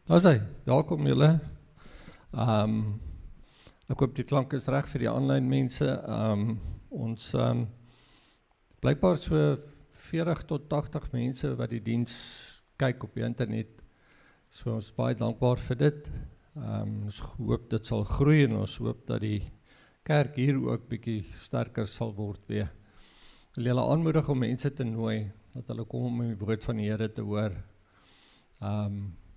Daar is hy, welkom julle. Ek hoop die klank is reg vir die aanlyn mense. Ons blykbaar so 40 tot 80 mense wat die diens kyk op die internet. So ons is baie dankbaar vir dit. Ons hoop dit sal groei en ons hoop dat die kerk hier ook bietjie sterker sal word weer. Ek wil julle aanmoedig om mense te nooi, dat hulle kom om die woord van die Here te hoor.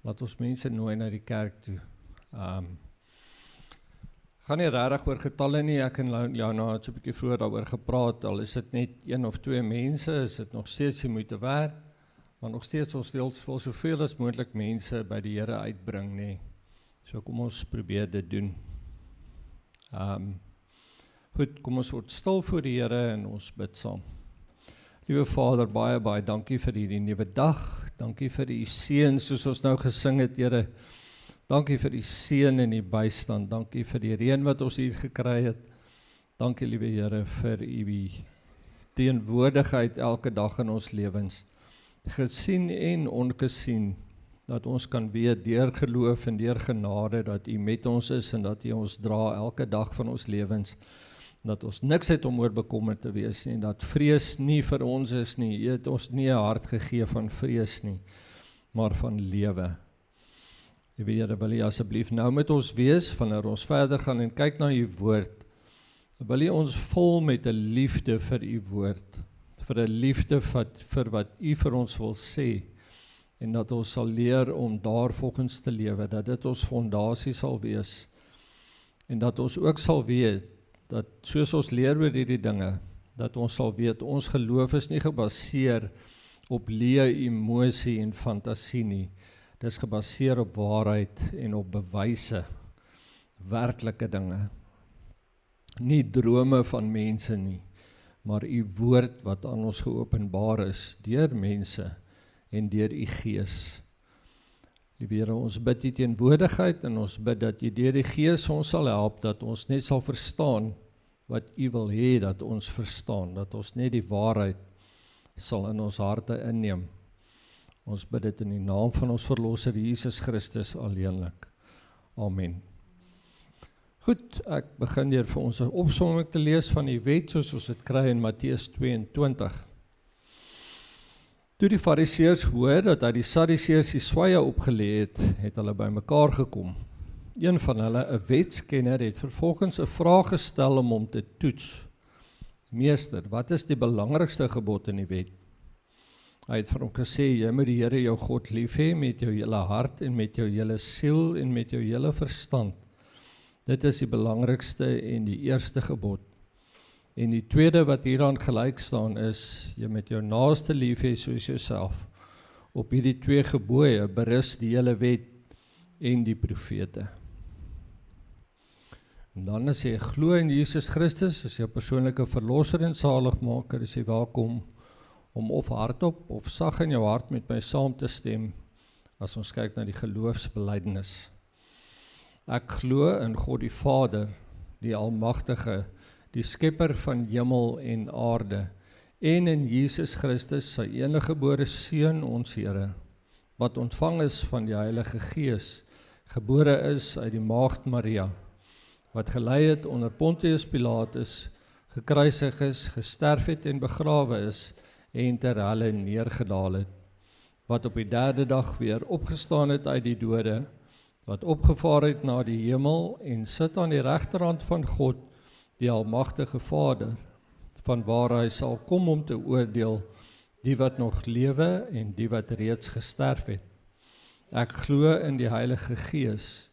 Laat ons mense nooi na die kerk toe. Gaan nie regtig oor getalle nie, ek en Jana het so 'n bietjie vroeër daaroor gepraat, al is dit net 1 of 2 mense, is dit nog steeds die moeite werd, maar nog steeds ons wil soveel as moontlik mense by die Here uitbring, nie. So kom ons probeer dit doen. Goed, kom ons word stil voor die Here en ons bid saam. Liewe Vader, baie dankie vir hierdie nuwe dag. Dankie vir die seën soos ons nou gesing het, Here. Dankie vir die seën en die bystand. Dankie vir die reën wat ons hier gekry het. Dankie, liewe Here, vir u teenwoordigheid elke dag in ons lewens. Gesien en ongesien, dat ons kan weet deur geloof en deur genade dat u met ons is en dat u ons dra elke dag van ons lewens. Dat ons niks het om oor bekommerd te wees nie, dat vrees nie vir ons is nie, u het ons nie 'n hart gegee van vrees nie, maar van lewe. Liewe Here, wil u asseblief nou met ons wees, wanneer ons verder gaan en kyk na u woord, wil u ons vol met 'n liefde vir u woord, vir 'n liefde vir wat u vir ons wil sê, en dat ons sal leer om daarvolgens te lewe, dat dit ons fondasie sal wees, en dat ons ook sal weet, dat soos ons leer oor hierdie dinge, dat ons sal weet, ons geloof is nie gebaseer op leë emosie en fantasie nie. Dit is gebaseer op waarheid en op bewyse, werklike dinge. Nie drome van mense nie, maar u woord wat aan ons geopenbaar is, deur mense en deur u Gees. Liewe Here, ons bid die teenwoordigheid en ons bid dat u deur die Gees ons sal help, dat ons net sal verstaan wat u wil hê dat ons verstaan, dat ons net die waarheid sal in ons harte inneem. Ons bid dit in die naam van ons verlosser Jesus Christus alleenlik. Amen. Goed, ek begin deur vir ons 'n opsomming te lees van die wet soos ons dit kry in Matteus 22. Toe die Fariseërs hoor dat hy die Sadduseërs die sweye opgelê het, het hulle bymekaar gekom. Een van hulle, 'n wetskenner, het vervolgens 'n vraag gestel om hom te toets. Meester, wat is die belangrikste gebod in die wet? Hy het vir hom gesê, jy moet die Here jou God lief hê met jou hele hart en met jou hele siel en met jou hele verstand. Dit is die belangrikste en die eerste gebod. En die tweede wat hieraan gelyk staan is, jy moet jou naaste lief hê soos jouself. Op hierdie 2 gebooie berus die hele wet en die profete. En dan as jy glo in Jesus Christus, as jou persoonlike verlosser en saligmaker, is jy welkom om of hardop of sag in jou hart met my saam te stem, as ons kyk na die geloofsbelijdenis. Ek glo in God die Vader, die Almagtige, die skepper van hemel en aarde, en in Jesus Christus, sy eniggebore Seun, ons Here, wat ontvang is van die Heilige Gees, gebore is uit die Maagd Maria, wat gelei het onder Pontius Pilatus, gekruisig is, gesterf het en begrawe is, en ter helle neergedaal het, wat op die 3de dag weer opgestaan het uit die dode, wat opgevaar het na die hemel en sit aan die regterhand van God, die Almagtige Vader, van waar hy sal kom om te oordeel, die wat nog lewe en die wat reeds gesterf het. Ek glo in die Heilige Gees,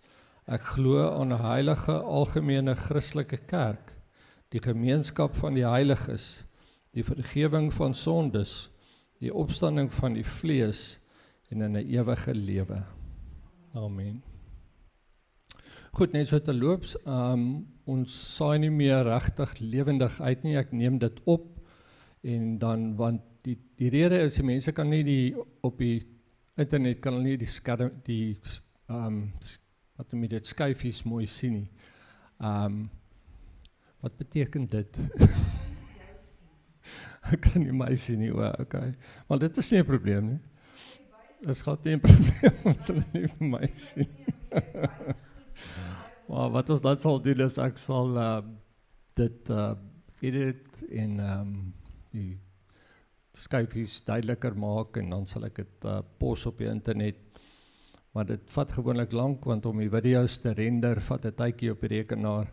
ek glo aan 'n heilige algemene Christelike kerk, die gemeenskap van die heiliges, die vergewing van sondes, die opstanding van die vlees en in 'n ewige lewe. Amen. Goed, net so terloops, ons saai nie meer regtig lewendig uit nie, ek neem dit op, en dan, want die rede is, die mense kan nie op die internet kan hulle nie die skerm, wat noem jy dit, skyfies mooi sien nie. Wat beteken dit? Ek kan nie my sien nie, okay. Maar dit is nie 'n probleem nie. Is gaat nie 'n probleem as hulle nie vir my sien. Maar wat ons dan sal doen is ek sal dit edit en die skyfies duideliker maak en dan sal ek dit pos op die internet. Maar dit vat gewoonlik lank want om die video's te render vat 'n tydjie op die rekenaar.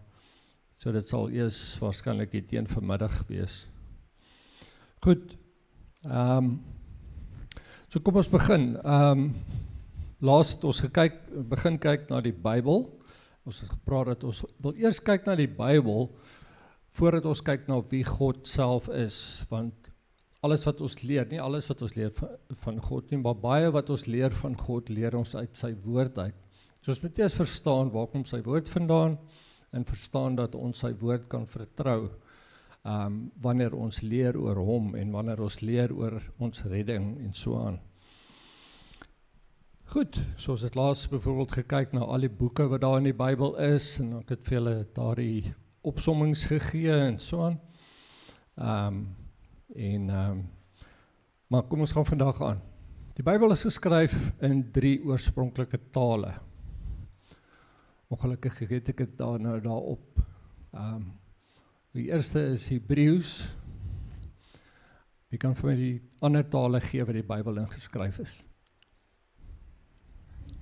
So dit sal eers waarskynlik hier teen vanmiddag wees. Goed. So kom ons begin. Laas het ons begin kyk na die Bybel. Ons het gepraat dat ons wil eers kyk na die Bybel voordat ons kyk na wie God self is, want alles wat ons leer, nie alles wat ons leer van God nie, maar baie wat ons leer van God, leer ons uit sy woord uit. So ons moet eers verstaan waar kom sy woord vandaan en verstaan dat ons sy woord kan vertrou wanneer ons leer oor hom en wanneer ons leer oor ons redding en so aan. Goed, so ons het laas byvoorbeeld gekyk na al die boeke wat daar in die Bybel is en ek het vir julle daardie opsommings gegee en so aan. Maar kom ons gaan vandag aan. Die Bybel is geskryf in 3 oorspronklike tale. Ongelukkig het ek dit daarop. Die eerste is Hebreëus. Wie kan vir my die ander tale gee wat die Bybel in geskryf is?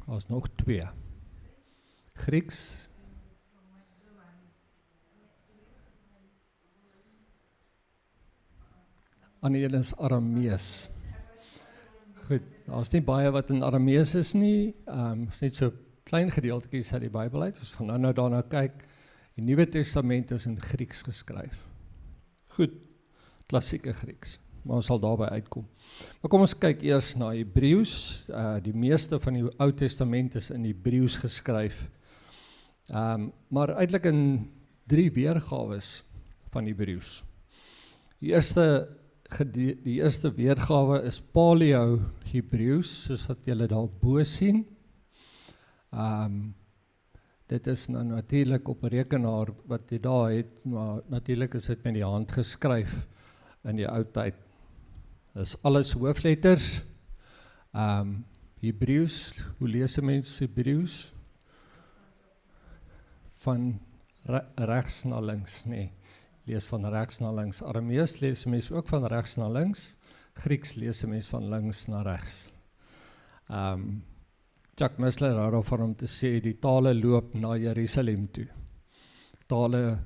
Daar is nog 2. Grieks. Ander een is Aramees. Goed, daar is nie baie wat in Aramees is nie. Is net so klein gedeeltjies uit die Bybel uit. Ons gaan nou daarna kyk. Die Nuwe Testament is in Grieks geskryf. Goed, klassieke Grieks. Maar ons sal daarby uitkom. Maar kom ons kyk eers na Hebreëus. Die meeste van die Ou Testament is in Hebreëus geskryf. Maar eintlik in 3 weergawes van Hebreëus. Die eerste weergawe is Paleo-Hebreëus, soos wat julle daar bo sien. Dit is nou natuurlik op 'n rekenaar wat jy daar het, maar natuurlik is dit met die hand geskryf in die ou tyd. Dis alles hoofletters. Hebreëus, hoe lees 'n mens Hebreëus? Van regs na links, nee. Lees van regs na links. Aramees lees 'n mens ook van regs na links. Grieks lees 'n mens van links na regs. Chuck Missler hou daarvan om te sê die tale loop na Jerusalem toe. Tale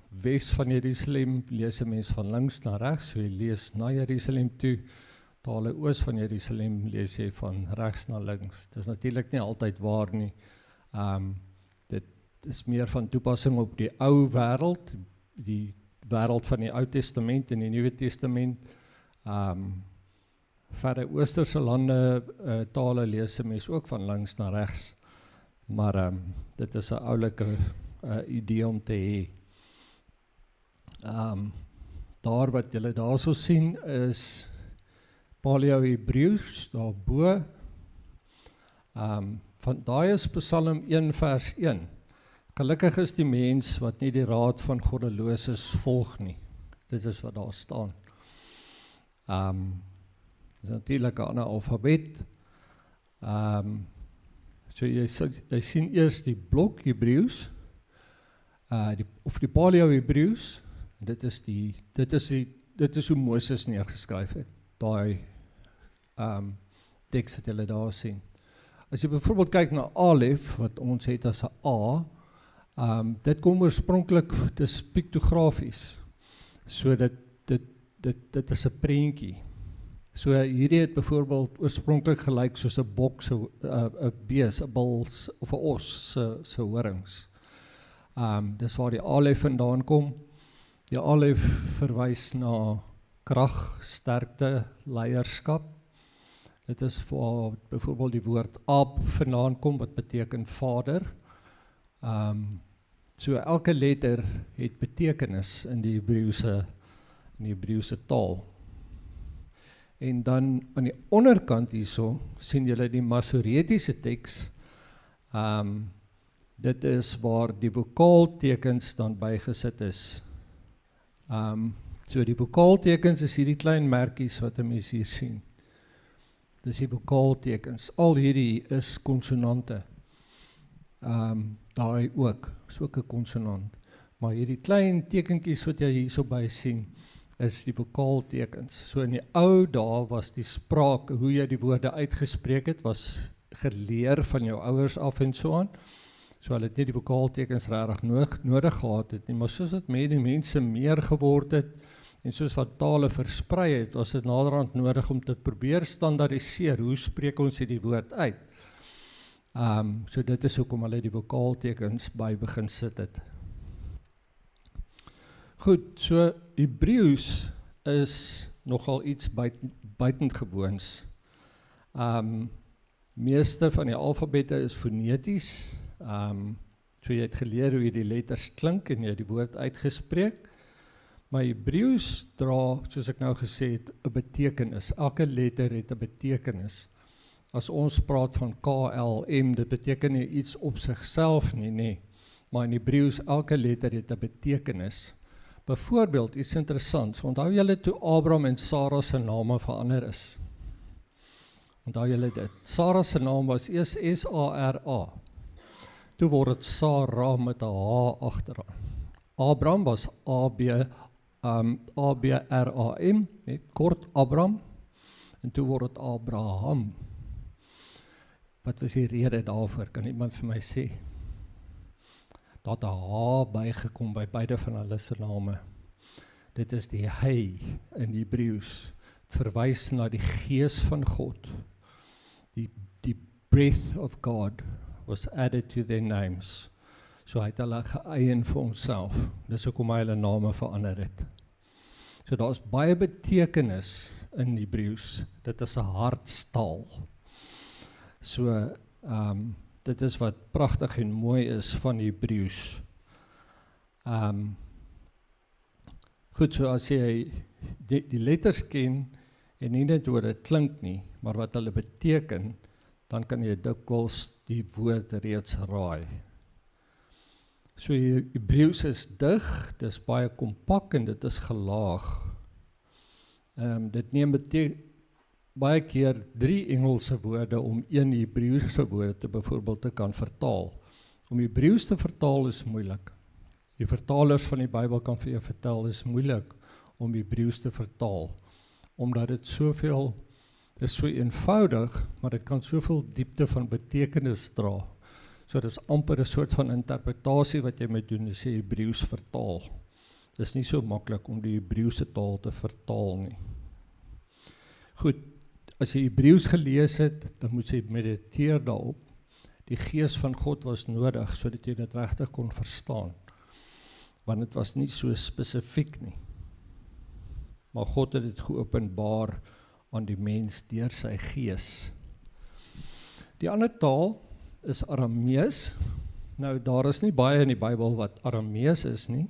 wes van Jerusalem lees 'n mens van links na regs, so jy lees na Jerusalem toe. Tale oos van Jerusalem lees jy van regs na links. Dit is natuurlik nie altyd waar nie. Dit is meer van toepassing op die ou wêreld, die wêreld van die Ou Testament en die Nuwe Testament. Verder oosterse lande tale lees 'n mens ook van links na regs. Maar dit is 'n oulike idee om te hê. Daar wat julle daarso sien is Paleo-Hebreëus daarbo. Van daai is Psalm 1 vers 1. Gelukkig is die mens wat nie die raad van goddeloses volg nie. Dit is wat daar staan. Dit is natuurlik 'n ander alfabet. So jy sien eers die blok Hebreëus, of die Paleo-Hebreëus. Dit is hoe Moses neergeskryf het. Daai teks wat julle daar sien. As jy byvoorbeeld kyk na Alef, wat ons het as 'n A, dit kom oorspronklik, dit is piktografies. So dit is 'n prentjie. So hierdie het byvoorbeeld oorspronklik gelyk soos 'n bok, 'n bees, 'n bul of 'n os se horings. Dis waar die Alef vandaan kom. Die Alef verwys na krag, sterkte, leierskap. Dit is waar byvoorbeeld die woord Ab vandaan kom, wat beteken vader. So elke letter het betekenis in die Hebreëse taal. En dan aan die onderkant hierso sien julle die Masoretiese teks. Dit is waar die vokaaltekens dan bygesit is. So die vokaaltekens is hierdie klein merkies wat 'n mens hier sien. dis die vokaaltekens. Al hierdie is konsonante. Daai ook, is ook 'n konsonant. Maar hierdie klein tekentjies wat jy hierso by sien, is die vokaaltekens. So in die ou dae was die spraak, hoe jy die woorde uitgespreek het, was geleer van jou ouers af en so aan. So hulle het nie die vokaaltekens regtig nodig gehad het nie, maar soos dit met die mense meer geword het, en soos wat tale versprei het, was dit naderhand nodig om te probeer standaardiseer, hoe spreek ons hierdie woord uit. So dit is hoekom hulle die vokaaltekens by begin sit het. Goed, so Hebreëus is nogal iets buitengewoons. Meeste van die alfabette is foneties. So jy het geleer hoe jy die letters klink en jy die woord uitgespreek. Maar Hebreëus dra, soos ek nou gesê het, 'n betekenis. Elke letter het 'n betekenis. As ons praat van KLM, dit beteken nie iets op sigself nie. Maar in Hebreëus, elke letter het 'n betekenis. Byvoorbeeld, iets interessants, onthou julle toe Abraham en Sarah se name verander is? Onthou julle dit? Sarah se naam was eers S-A-R-A. Toe word dit Sarah met 'n H agteraan. Abraham was A-B-R-A-M, kort Abraham, en toe word dit Abraham. Wat was die rede daarvoor? Kan iemand vir my sê? Dat 'n H bygekom by beide van hulle se name. Dit is die hy in Hebreëus. Het verwys na die gees van God. Die breath of God was added to their names. So hy het hulle geëien vir homself. Dis hoekom hy hulle name verander het. So daar is baie betekenis in Hebreëus. Dit is 'n hartstaal. So, dit is wat pragtig en mooi is van Hebreëus. Goed, so as jy die letters ken, en nie net hoe dit klink nie, maar wat hulle beteken, dan kan jy dikwels die woord reeds raai. So Hebreëus is dig, dit is baie kompak en dit is gelaag. Dit neem baie keer 3 Engelse woorde om 1 Hebreëse woord te byvoorbeeld te kan vertaal. Om Hebreëus te vertaal is moeilik. Die vertalers van die Bybel kan vir jou vertel, is moeilik om Hebreëus te vertaal, omdat dit soveel, dit is so eenvoudig, maar dit kan soveel diepte van betekenis dra. So dit is amper 'n soort van interpretasie wat jy moet doen, as jy Hebreëus vertaal. Dit is nie so maklik om die Hebreëse taal te vertaal nie. Goed, as jy Hebreëus gelees het, dan moet jy mediteer daarop. Die gees van God was nodig, sodat jy dit regtig kon verstaan. Want dit was nie so spesifiek nie. Maar God het dit geopenbaar aan die mens deur sy gees. Die ander taal is Aramees. Nou, daar is nie baie in die Bybel wat Aramees is nie.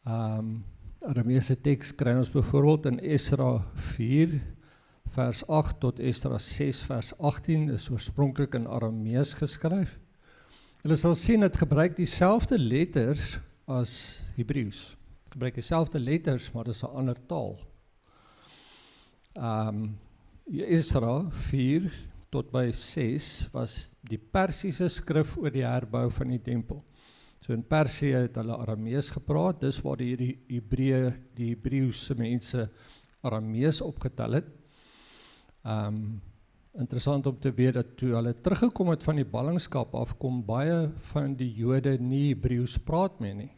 Arameese teks kry ons byvoorbeeld in Esra 4, vers 8 tot Esra 6, vers 18, is oorspronklik in Aramees geskryf. Julle sal sien, het gebruik dieselfde letters as Hebreëus. Het gebruik dieselfde letters, maar dit is 'n ander taal. Esra 4 tot by 6 was die Persiese skrif oor die herbou van die tempel. So in Persië het hulle Aramees gepraat, dis waar die Hebreëse mense Aramees opgetel het. Interessant om te weet dat toe hulle teruggekom het van die ballingskap af, kom baie van die Jode nie Hebreëus praat meer nie.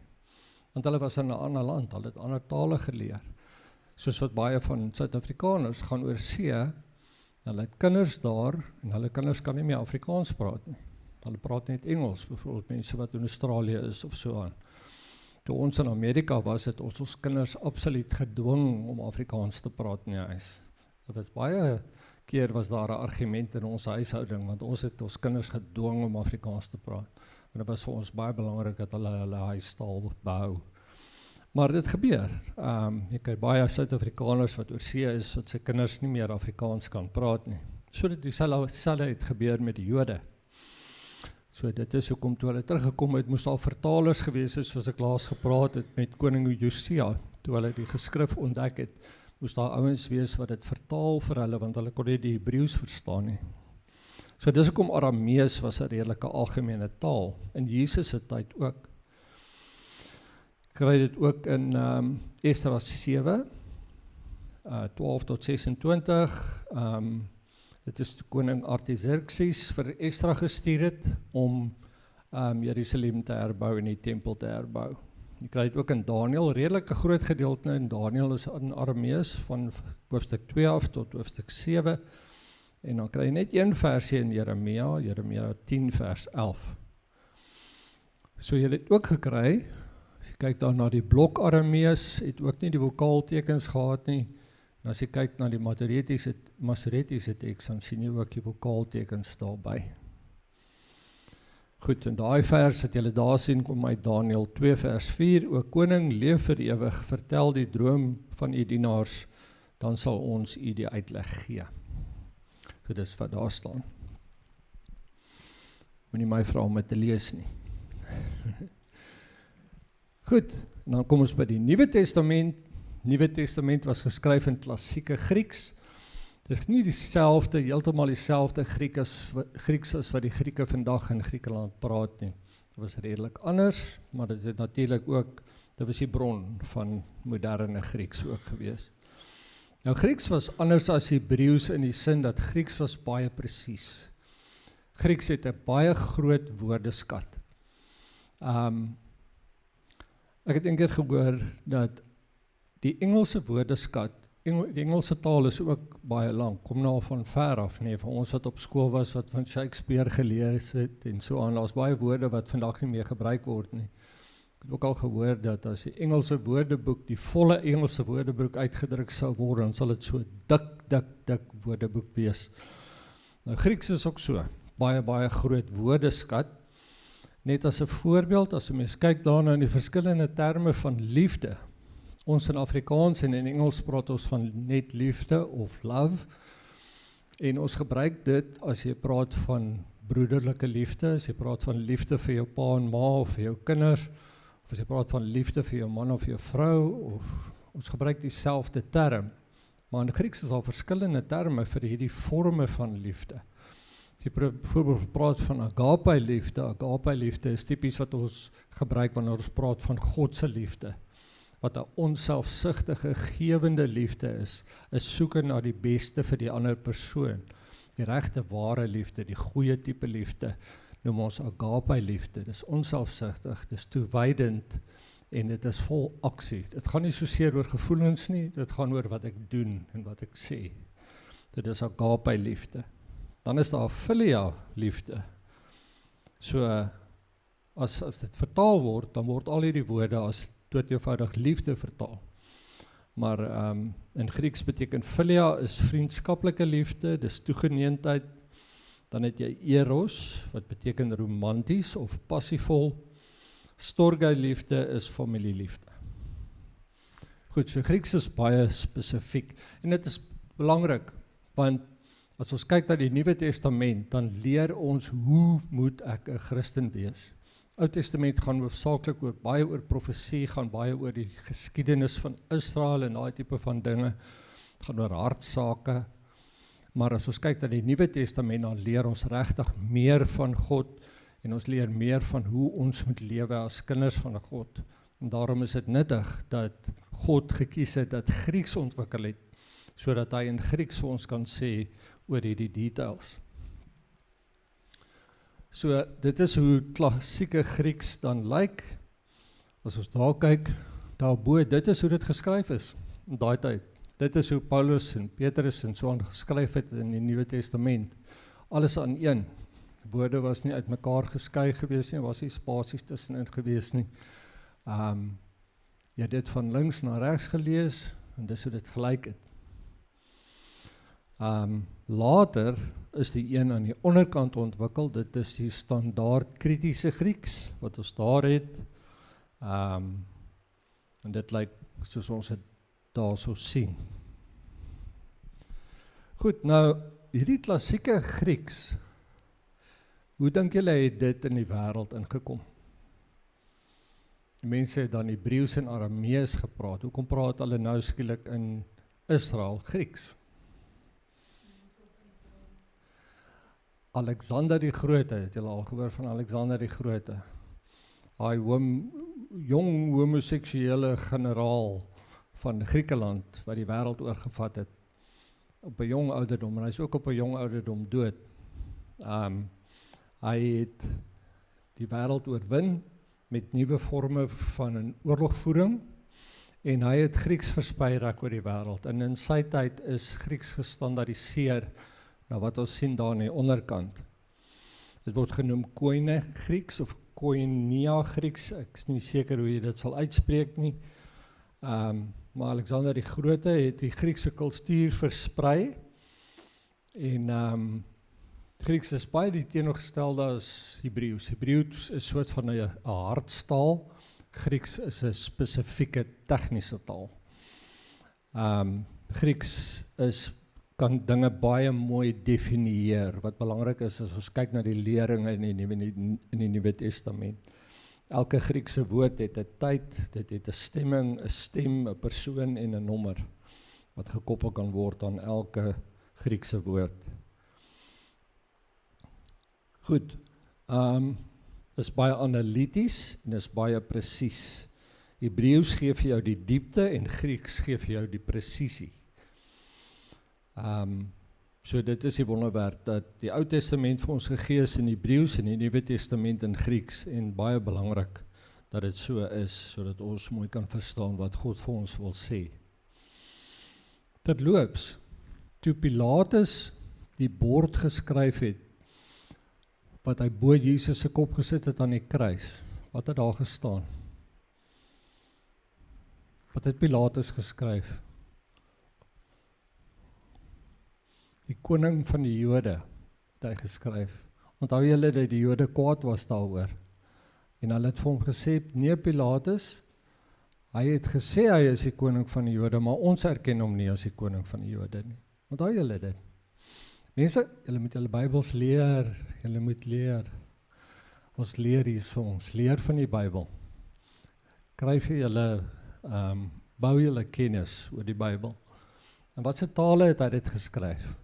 Want hulle was in 'n ander land, hulle het ander tale geleer. Soos wat baie van Suid-Afrikaners gaan oor see, hulle het kinders daar, en hulle kinders kan nie meer Afrikaans praat nie. Hulle praat net Engels, byvoorbeeld mense wat in Australië is of so aan. Toe ons in Amerika was, het ons kinders absoluut gedwing om Afrikaans te praat in die huis. Dit was baie keer was daar 'n argument in ons huishouding, want ons het ons kinders gedwing om Afrikaans te praat. En dit was vir ons baie belangrik dat hulle huistaal behou. Maar dit gebeur. Jy kry baie Suid-Afrikaners wat oor see is, wat sy kinders nie meer Afrikaans kan praat nie. So dit dieselfde het gebeur met die Jode. So dit is hoekom toe hulle teruggekom het, moes al vertalers gewees het, soos ek laas gepraat het met koning Josia, toe hulle die geskrif ontdek het, moes daar ouens wees wat dit vertaal vir hulle, want hulle kon nie die Hebreëus verstaan nie. So dis hoekom Aramees was 'n redelike algemene taal, in Jesus se tyd ook. Kry dit ook in Esdra 7, 12 tot 26, dit is die koning Artaxerxes vir Esdra gestuur het, om Jerusalem te herbou en die tempel te herbou. Jy kry dit ook in Daniël, redelike groot gedeelte in Daniël is in Aramees, van hoofstuk 2 af tot hoofstuk 7, en dan kry jy net een versie in Jeremia 10 vers 11. So jy het ook gekry, as jy kyk dan na die blok Aramees, het ook nie die vokaaltekens gehad nie, en as jy kyk na die Masoretiese teks, dan sien jy ook die vokaaltekens daarby. Goed, en daai vers wat julle daar sien, kom uit Daniël 2 vers 4, O koning, leef vir ewig, vertel die droom van u dienaars, dan sal ons u die uitleg gee. So dis wat daar staan. Moenie my vra om dit te lees nie. Goed, en dan kom ons by die Nuwe Testament. Nuwe Testament was geskryf in klassieke Grieks. Dit is nie heeltemal dieselfde Grieks as wat die Grieke vandag in Griekeland praat nie. Dit was redelik anders, maar dit het natuurlik ook, dit was die bron van moderne Grieks ook gewees. Nou Grieks was anders as Hebreëus in die sin dat Grieks was baie presies. Grieks het 'n baie groot woordeskat. Ek het eendag gehoor dat die Engelse woordeskat, die Engelse taal is ook baie lank, kom nou van ver af, nee, van ons wat op skool was, wat van Shakespeare gelees het, en so aan, daar's baie woorde wat vandag nie meer gebruik word nie. Ek het ook al gehoor dat as die Engelse woordeboek, die volle Engelse woordeboek uitgedruk sou word, dan sal dit so dik woordeboek wees. Nou Grieks is ook so, baie groot woordeskat. Net as 'n voorbeeld, as 'n mens kyk daarna in die verskillende terme van liefde, ons in Afrikaans en in Engels praat ons van net liefde of love, en ons gebruik dit as jy praat van broederlike liefde, as jy praat van liefde vir jou pa en ma of vir jou kinders, of as jy praat van liefde vir jou man of jou vrou, of ons gebruik dieselfde term, maar in Grieks is al verskillende terme vir hierdie vorme van liefde. As jy bijvoorbeeld praat van agape liefde is typies wat ons gebruik wanneer ons praat van Godse liefde, wat 'n onselfsugtige, gewende liefde is soeke na die beste vir die ander persoon, die regte ware liefde, die goeie tipe liefde, noem ons agape liefde, dis onselfsugtig, dis toewydend, en dit is vol aksie. Dit gaan nie soseer oor gevoelens nie, dit gaan oor wat ek doen en wat ek sê. Dit is agape liefde. Dan is daar philia liefde. So, as dit vertaal word, dan word al hierdie woorde as doodeenvoudig liefde vertaal. Maar in Grieks beteken philia is vriendskaplike liefde, dis toegeneentheid. Dan het jy eros, wat beteken romanties of passievol. Storge liefde is familieliefde. Goed, so Grieks is baie spesifiek. En dit is belangrik, want as ons kyk na die Nuwe Testament, dan leer ons hoe moet ek 'n Christen wees. Ou Testament gaan hoofsaaklik ook baie oor profesie, gaan baie oor die geskiedenis van Israel en daai tipe van dinge. Het gaan oor hartsake. Maar as ons kyk na die Nuwe Testament, dan leer ons regtig meer van God en ons leer meer van hoe ons moet lewe as kinders van God. En daarom is dit nuttig dat God gekies het dat Grieks ontwikkel het, sodat hy in Grieks vir ons kan sê oor hierdie details. So, dit is hoe klassieke Grieks dan lyk. As ons daar kyk, daarbo, dit is hoe dit geskryf is in daai tyd. Dit is hoe Paulus en Petrus en so aan geskryf het in die Nuwe Testament. Alles aan een. Woorde was nie uit mekaar geskei gewees nie, was nie spasies tussenin gewees nie. Jy het dit van links na regs gelees, en dis hoe dit gelyk het. Later is die een aan die onderkant ontwikkel, dit is die standaard kritiese Grieks, wat ons daar het, en dit lyk soos ons het daar so sien. Goed, nou, hierdie klassieke Grieks, hoe dink julle het dit in die wêreld ingekom? Die mense het dan Hebreëus en Aramees gepraat, hoekom praat hulle nou skielik in Israel Grieks. Alexander die Grote, het julle al gehoor van Alexander die Grote? Hy jong homoseksuele generaal van Griekeland, wat die wêreld oorgevat het, op 'n jong ouderdom, en hy is ook op 'n jong ouderdom dood. Hy het die wêreld oorwin met nuwe forme van 'n oorlogvoering, en hy het Grieks versprei reg oor die wêreld, en in sy tyd is Grieks gestandaardiseer, na wat ons sien daar aan die onderkant. Dit word genoem Koine Grieks, of Koinia Grieks, ek is nie seker hoe jy dit sal uitspreek nie, maar Alexander die Grote het die Griekse kultuur versprei, en Grieks is baie die teenoorgestelde as Hebreeus. Hebreeus is soort van 'n hardstaal, Grieks is 'n spesifieke tegniese taal. Grieks kan dinge baie mooi definieer. Wat belangrik is, as ons kyk na die leringe in die Nuwe Testament. Elke Griekse woord het 'n tyd, dit het 'n stemming, 'n stem, 'n persoon en 'n nommer, wat gekoppel kan word aan elke Griekse woord. Goed, is baie analities en is baie presies. Hebreeus gee vir jou die diepte en Grieks gee vir jou die presisie. So dit is die wonderwerk dat die Ou Testament vir ons gegee is in Hebreeus en die Nuwe Testament in Grieks, en baie belangrik dat dit so is, sodat ons mooi kan verstaan wat God vir ons wil sê. Terloops, toe Pilatus die bord geskryf het, wat hy bo Jesus se kop gesit het aan die kruis, wat het daar gestaan? Wat het Pilatus geskryf? Die koning van die Jode, het hy geskryf. Onthou julle dat die Jode kwaad was daaroor, en hulle het vir hom gesê, nee Pilatus, hy het gesê hy is die koning van die Jode, maar ons erken hom nie as die koning van die Jode nie. Onthou julle dit? Mense, julle moet julle Bybels leer, julle moet leer. Ons leer hierso, ons leer van die Bybel. Kryf julle, bou julle kennis oor die Bybel. En wat se tale het hy dit geskryf?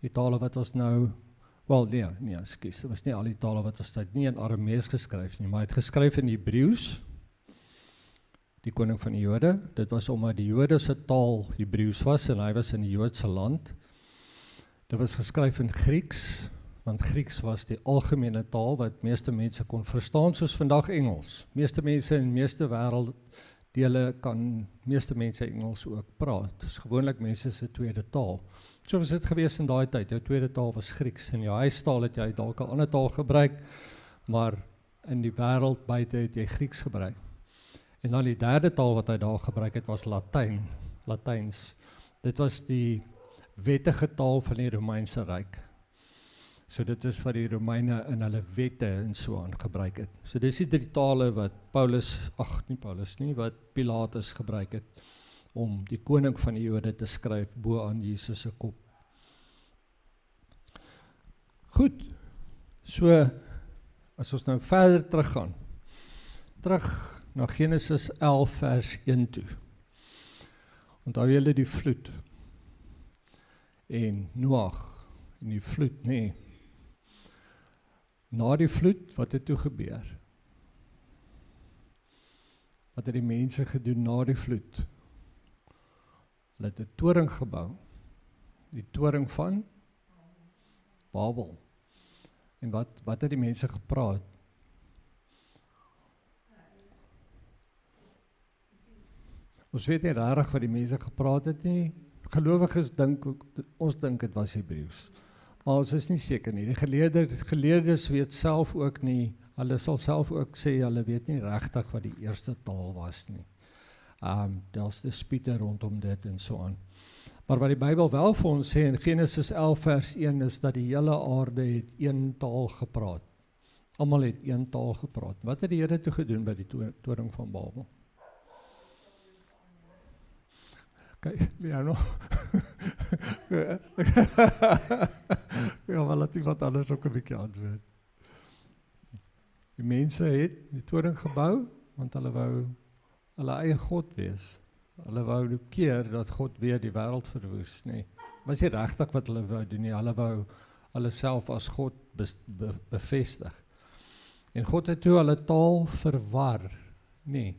Die tale wat ons nou, ekskuus, dit was nie al die tale wat ons tyd nie in Aramees geskryf nie, maar hy het geskryf in Hebreeus, die koning van die Jode. Dit was omdat die Jode se taal Hebreeus was, en hy was in die Joodse land. Dit was geskryf in Grieks, want Grieks was die algemene taal wat meeste mense kon verstaan, soos vandag Engels. Meeste mense in meeste wêrelddele kan meeste mense Engels ook praat. Dit is gewoonlik mense se tweede taal. So was dit gewees in daai tyd. Jou tweede taal was Grieks. In jou huistaal het jy dalk 'n ander taal gebruik, maar in die wêreld buite het jy Grieks gebruik. En dan die derde taal wat hy daar gebruik het was Latyns. Dit was die wettige taal van die Romeinse Ryk. So dit is wat die Romeine in hulle wette en so aan gebruik het. So dis die drie tale wat wat Pilatus gebruik het om die koning van die Jode te skryf bo aan Jesus se kop. Goed, so as ons nou verder teruggaan, terug na Genesis 11 vers 1 toe. Onthou julle die vloed en Noag en die vloed, nee. Na die vloed, wat het toe gebeur? Wat het die mense gedoen na die vloed? Hulle het 'n toring gebou, die toring van Babel. En wat het die mense gepraat? Ons weet nie regtig wat die mense gepraat het nie. Gelowiges dink, ons dink dit was Hebreeus. Maar ons is nie seker nie. Die geleerdes weet self ook nie, hulle sal self ook sê, hulle weet nie regtig wat die eerste taal was nie. Daar's dispute rondom dit en so aan. Maar wat die Bybel wel vir ons sê in Genesis 11 vers 1 is dat die hele aarde het een taal gepraat. Almal het een taal gepraat. Wat het die Here toe gedoen by die toring van Babel? Kijk, Leano. Ja, maar laat iemand anders ook 'n bietjie antwoord. Die mense het die toring gebou, want hulle wou hulle eie God wees. Hulle wou keer dat God weer die wêreld verwoes, nee. Was nie regtig wat hulle wou doen nie, hulle wou hulle self as God bevestig. En God het toe hulle taal verwar, nee.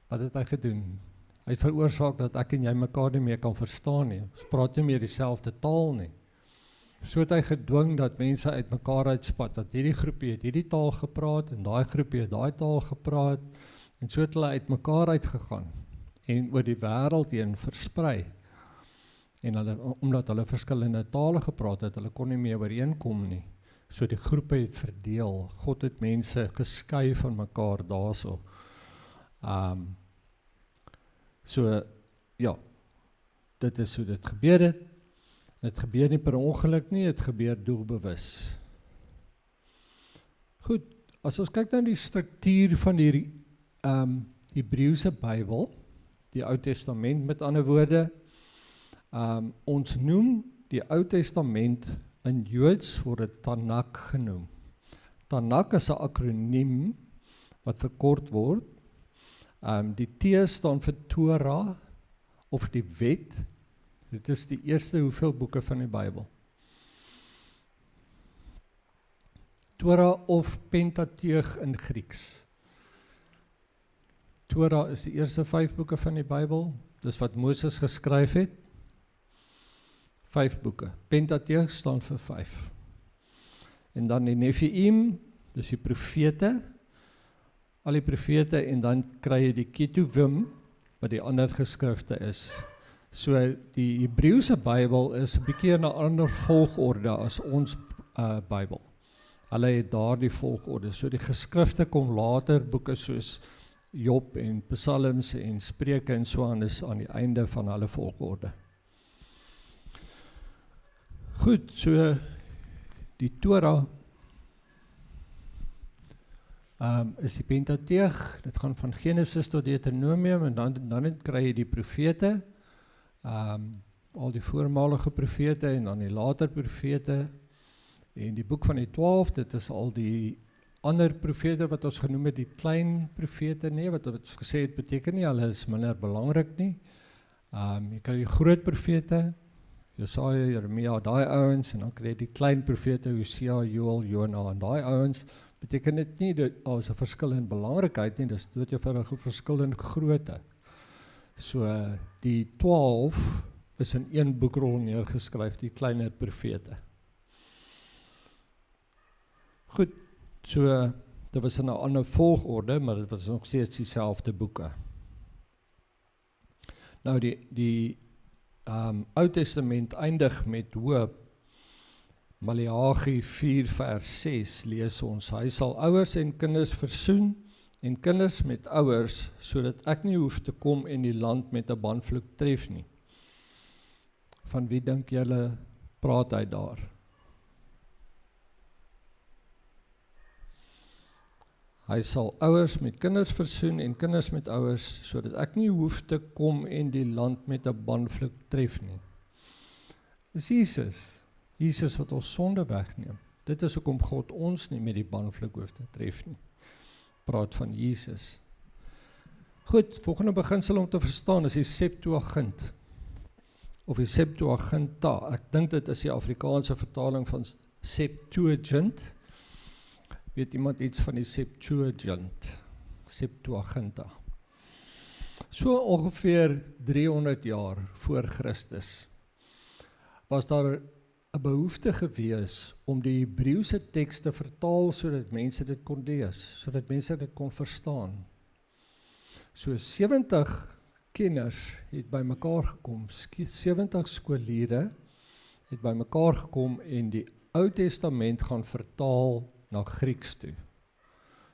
Wat het hy gedoen? Hy het veroorsaak dat ek en jy mekaar nie meer kan verstaan nie. Ons praat nie meer dieselfde taal nie. So het hy gedwing dat mense uit mekaar uitspat, dat hierdie groepie het hierdie taal gepraat, en daai groepie het daai taal gepraat, en so het hulle uit mekaar uitgegaan, en oor die wêreld heen versprei. En hulle, omdat hulle verskillende tale gepraat het, hulle kon nie meer ooreenkom nie. So die groepe het verdeel. God het mense geskei van mekaar daarso. So, ja, dit is hoe dit gebeur het. Dit gebeur nie per ongeluk nie, dit gebeur doelbewus. Goed, as ons kyk na die struktuur van die Hebreëse Bybel, die Ou Testament met ander woorde, ons noem die Ou Testament in Joods word dit Tanakh genoem. Tanakh is 'n akroniem wat verkort word. Die T staan vir Torah of die wet. Dit is die eerste hoeveel boeke van die Bybel. Torah of Pentateug in Grieks. Torah is die eerste 5 boeke van die Bybel. Dis wat Moses geskryf het. 5 boeke. Pentateug staan vir 5. En dan die Nefiim, dis die profete, al die profete, en dan kry jy die Ketuvim, wat die ander geskrifte is. So die Hebreëse Bybel is 'n bietjie in 'n ander volgorde as ons Bybel. Hulle het daardie volgorde. So die geskrifte kom later, boeke soos Job en Psalms en Spreuke en so aan is aan die einde van hulle volgorde. Goed, so die Torah is die Pentateug. Dit gaan van Genesis tot Deuteronomium, en dan kry jy die profete, al die voormalige profete en dan die later profete, en die boek van die 12, dit is al die ander profete wat ons genoem het, die klein profete, nee, wat ons gesê het, beteken nie, hulle is minder belangrik nie. Jy kry die groot profete, Jesaja, Jeremia, daai ouens, en dan kry jy die klein profete, Hosea, Joël, Jona, en daai ouens, beteken dit nie, dat is 'n verskil in belangrikheid nie, dis dood eenvoudig 'n verskil in grootte. So, die 12 is in een boekrol neergeskryf, die kleiner profete. Goed, so, dit was in 'n ander volgorde, maar dit was nog steeds dieselfde boeke. Nou, die Ou Testament eindig met hoop. Maleagi 4 vers 6 lees ons, hy sal ouers en kinders versoen, en kinders met ouers, sodat ek nie hoef te kom en die land met 'n banvloek tref nie. Van wie dink julle praat hy daar? Hy sal ouers met kinders versoen en kinders met ouers, sodat ek nie hoef te kom en die land met 'n banvloek tref nie. Dis Jesus wat ons sonde wegneem. Dit is hoekom God ons nie met die banvloek hoef te tref nie. Praat van Jesus. Goed, volgende beginsel om te verstaan is die Septuagint, of die Septuaginta. Ek dink dit is die Afrikaanse vertaling van Septuagint. Weet iemand iets van die Septuaginta? So ongeveer 300 jaar voor Christus was daar 'n behoefte gewees om die Hebreëse teks te vertaal sodat mense dit kon lees, sodat mense dit kon verstaan. So 70 kenners het bymekaar gekom, 70 skooliere het bymekaar gekom en die Ou Testament gaan vertaal na Grieks toe,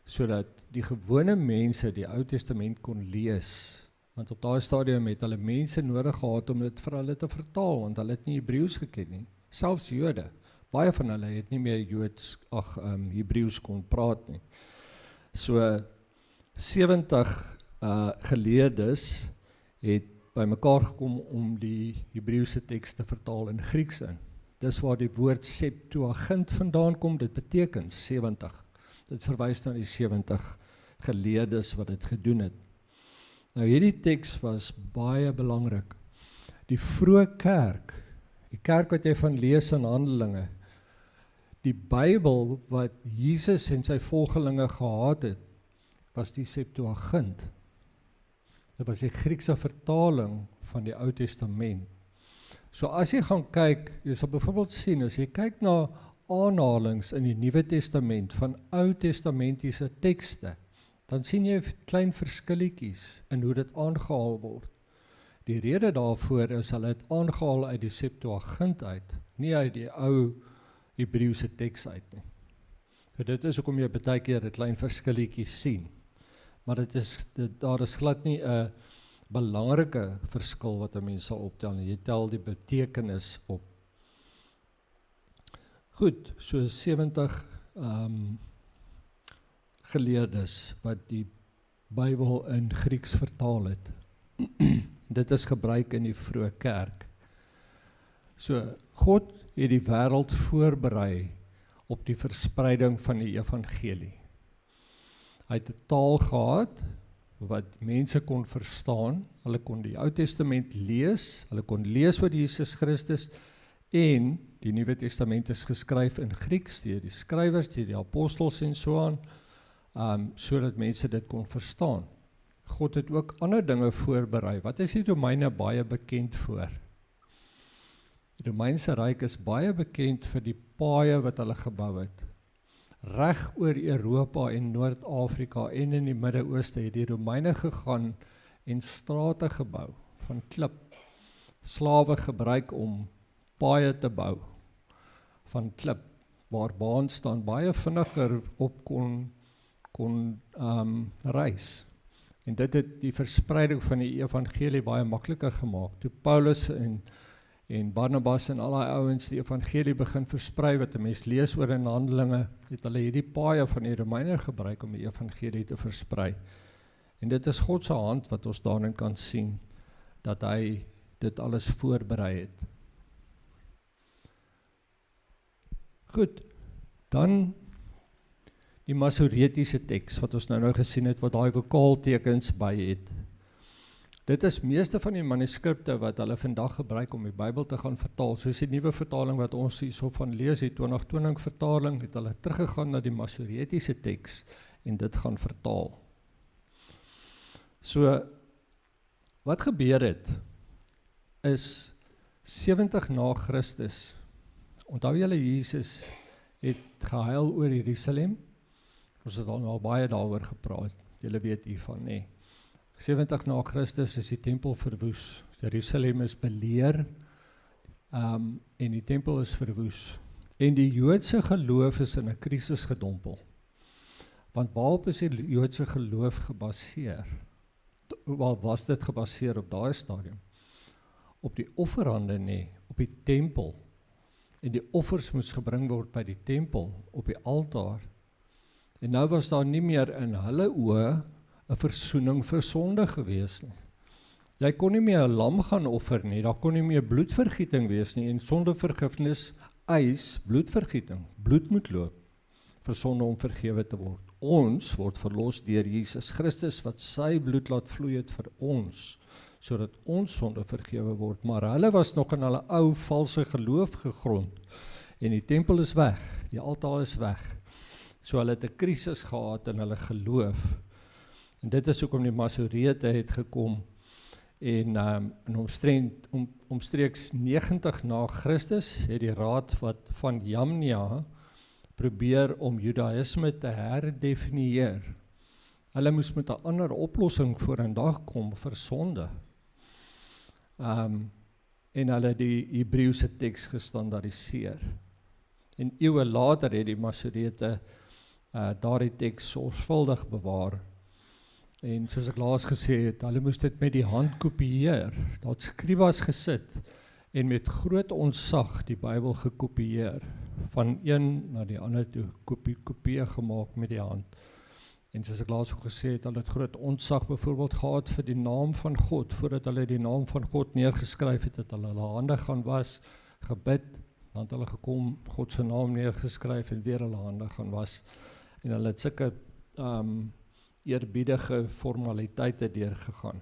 sodat die gewone mense die Ou Testament kon lees, want op daai stadium het hulle mense nodig gehad om dit vir hulle te vertaal, want hulle het nie Hebreëus geken nie, selfs Jode, baie van hulle het nie meer Hebreëus kon praat nie. So 70 geleerdes het bymekaar gekom om die Hebreëse teks te vertaal in Grieks in. Dis waar die woord Septuagint vandaan kom, dit beteken 70. Dit verwys na die 70 geleerdes wat dit gedoen het. Nou hierdie teks was baie belangrik. Die vroeë kerk, die kerk wat jy van lees in Handelinge, die Bybel wat Jesus en sy volgelinge gehad het, was die Septuagint. Dit was die Griekse vertaling van die Ou Testament. So as jy gaan kyk, jy sal byvoorbeeld sien, as jy kyk na aanhalings in die Nuwe Testament van Ou Testamentiese tekste, dan sien jy klein verskilletjies in hoe dit aangehaal word. Die rede daarvoor is hulle het aangehaal uit die Septuagint uit, nie uit die ou Hebreëse teks uit nie. So dit is hoekom jy baie keer 'n klein verskilletjies sien. Maar daar is glad nie 'n belangrike verskil wat 'n mens sal optel nie. Jy tel die betekenis op. Goed, so 70 geleerdes wat die Bybel in Grieks vertaal het. Dit is gebruik in die vroeë kerk. So, God het die wêreld voorberei op die verspreiding van die evangelie. Hy het 'n taal gehad wat mense kon verstaan. Hulle kon die Ou Testament lees, hulle kon lees oor Jesus Christus, en die Nuwe Testament is geskryf in Grieks deur die skrywers, deur die apostels en so aan, sodat mense dit kon verstaan. God het ook ander dinge voorberei. Wat is die Romeine baie bekend voor? Die Romeinse Ryk is baie bekend vir die paaie wat hulle gebou het. Reg oor Europa en Noord-Afrika en in die Midde-Ooste het die Romeine gegaan en strate gebou van klip. Slawe gebruik om paaie te bou van klip, waar baans dan baie vinniger op kon reis. En dit het die verspreiding van die evangelie baie makliker gemaak. Toe Paulus en Barnabas en al die ouens die evangelie begin versprei, wat 'n mens lees oor in Handelinge, het hulle hierdie paaie van die Romeine gebruik om die evangelie te versprei. En dit is God se hand wat ons daarin kan sien, dat hy dit alles voorberei het. Goed, dan die Masoretiese teks, wat ons nou gesien het, wat daai vokaaltekens by het. Dit is meeste van die manuskripte wat hulle vandag gebruik om die Bybel te gaan vertaal, soos die nuwe vertaling wat ons hierso van lees, die 2020 vertaling, het hulle teruggegaan na die Masoretiese teks en dit gaan vertaal. So, wat gebeur het, is 70 na Christus. Onthou julle Jesus het gehuil oor Jerusalem? Ons het al baie daaroor gepraat, julle weet hiervan, nee. 70 na Christus is die tempel verwoes, Jerusalem is beleer, en die tempel is verwoes. En die Joodse geloof is in 'n krisis gedompel. Want waarop is die Joodse geloof gebaseer? Waar was dit gebaseer op daai stadium? Op die offerhande nie, op die tempel. En die offers moes gebring word by die tempel, op die altaar. En nou was daar nie meer in hulle oë 'n versoening vir sonde gewees nie. Jy kon nie meer 'n lam gaan offer nie, daar kon nie meer bloedvergieting wees nie, en sondevergifnis eis bloedvergieting. Bloed moet loop vir sonde om vergewe te word. Ons word verlos deur Jesus Christus wat sy bloed laat vloei het vir ons, sodat ons sonde vergewe word. Maar hulle was nog in hulle ou valse geloof gegrond. En die tempel is weg, die altaar is weg. So hulle het 'n krisis gehad in hulle geloof. En dit is hoekom die Masorete het gekom en omstreeks 90 na Christus het die raad van Jamnia probeer om Judaïsme te herdefinieer. Hulle moes met 'n ander oplossing vorendag kom vir sonde. En hulle die Hebreëse teks gestandaardiseer. En eeue later het die Masorete daardie teks sorgvuldig bewaar. En soos ek laas gesê het, hulle moes dit met die hand kopieer. Daar het skribas gesit en met groot ontzag die Bybel gekopieer. Van een na die ander toe kopie gemaak met die hand. En soos ek laas ook gesê het, hulle het groot ontzag byvoorbeeld gehad vir die naam van God. Voordat hulle die naam van God neergeskryf het, het hulle hande gaan was, gebid, dan het hulle gekom, God se naam neergeskryf en weer hulle hande gaan was. En hulle het sulke eerbiedige formaliteite deurgegaan.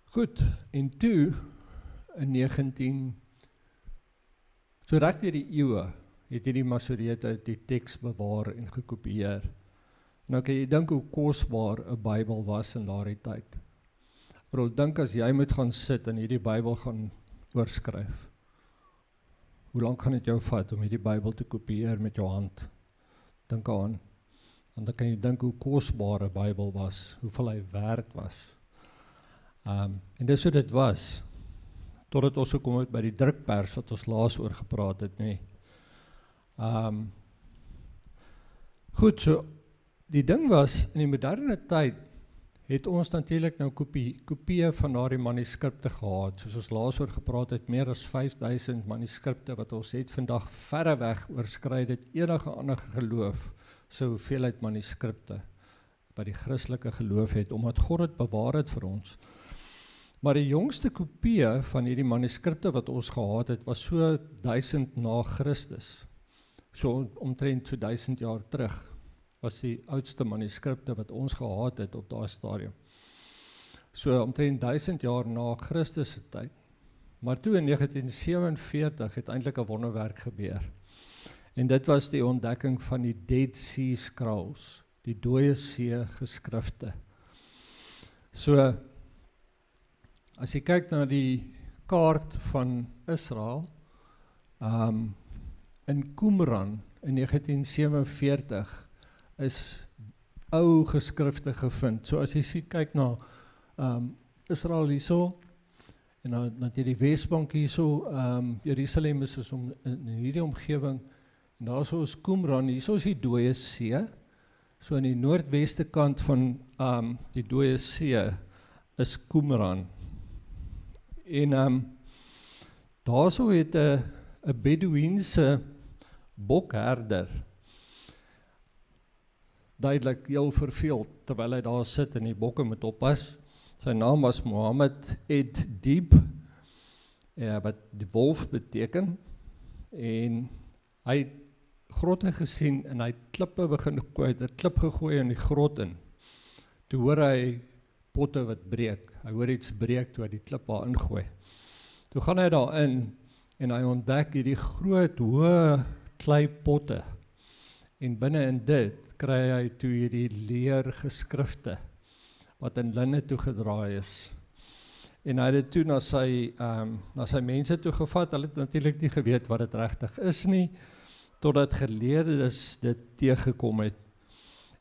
Goed, en toe, in 19, so reg deur die eeue, het hierdie Masorete die teks bewaar en gekopieer. Nou kan jy dink hoe kosbaar 'n Bybel was in daardie tyd. Maar ek dink as jy moet gaan sit en hierdie Bybel gaan oorskryf, hoe lank gaan dit jou vat om hierdie Bybel te kopieer met jou hand? Dink aan. En dan kan jy dink hoe kosbaar 'n Bybel was, hoeveel hy werd was. En dis hoe dit was, totdat ons gekom het by die drukpers wat ons laas oor gepraat het, nee. Goed, so die ding was, in die moderne tyd het ons natuurlik nou kopieë van daardie manuskripte gehad, soos ons laas oor gepraat het, meer as 5000 manuskripte wat ons het vandag verreweg oorskry dit enige ander geloof, so hoeveelheid manuskripte wat die Christelike geloof het, omdat God het bewaar het vir ons. Maar die jongste kopieë van hierdie manuskripte wat ons gehad het, was so 1000 na Christus. So omtrent so 1000 jaar terug was die oudste manuskripte wat ons gehad het op daardie stadium. So omtrent 1000 jaar na Christus se tyd. Maar toe in 1947 het eintlik 'n wonderwerk gebeur. En dit was die ontdekking van die Dead Sea Scrolls, die dooie see geskrifte. So as jy kyk na die kaart van Israel, in Qumran in 1947 is ou geskrifte gevind. So as jy kyk na Israel hierso, en dan jy die Wesbank hierso, Jerusalem is in hierdie omgewing, en daarso is Qumran, hierso is die dooie see, so in die noordweste kant van die dooie see is Qumran. En daarso het 'n Bedouïense bokherder duidelik heel verveeld terwyl hy daar sit en die bokke moet oppas. Sy naam was Mohammed Ed Dib, wat die wolf beteken, en hy het grotte gesien en hy het klippe begin gooi, het 'n klip gegooi in die grot in. Toe hoor hy potte wat breek, hy hoor iets breek toe hy die klip daar ingooi. Toe gaan hy daarin en hy ontdek hierdie groot, hoë kleipotte, en binne in dit kry hy toe hierdie leer geskrifte, wat in linne toegedraai is. En hy het dit toe na sy mense toe gevat, hulle het natuurlik nie geweet wat dit regtig is nie, totdat geleerdes dit teëgekom het,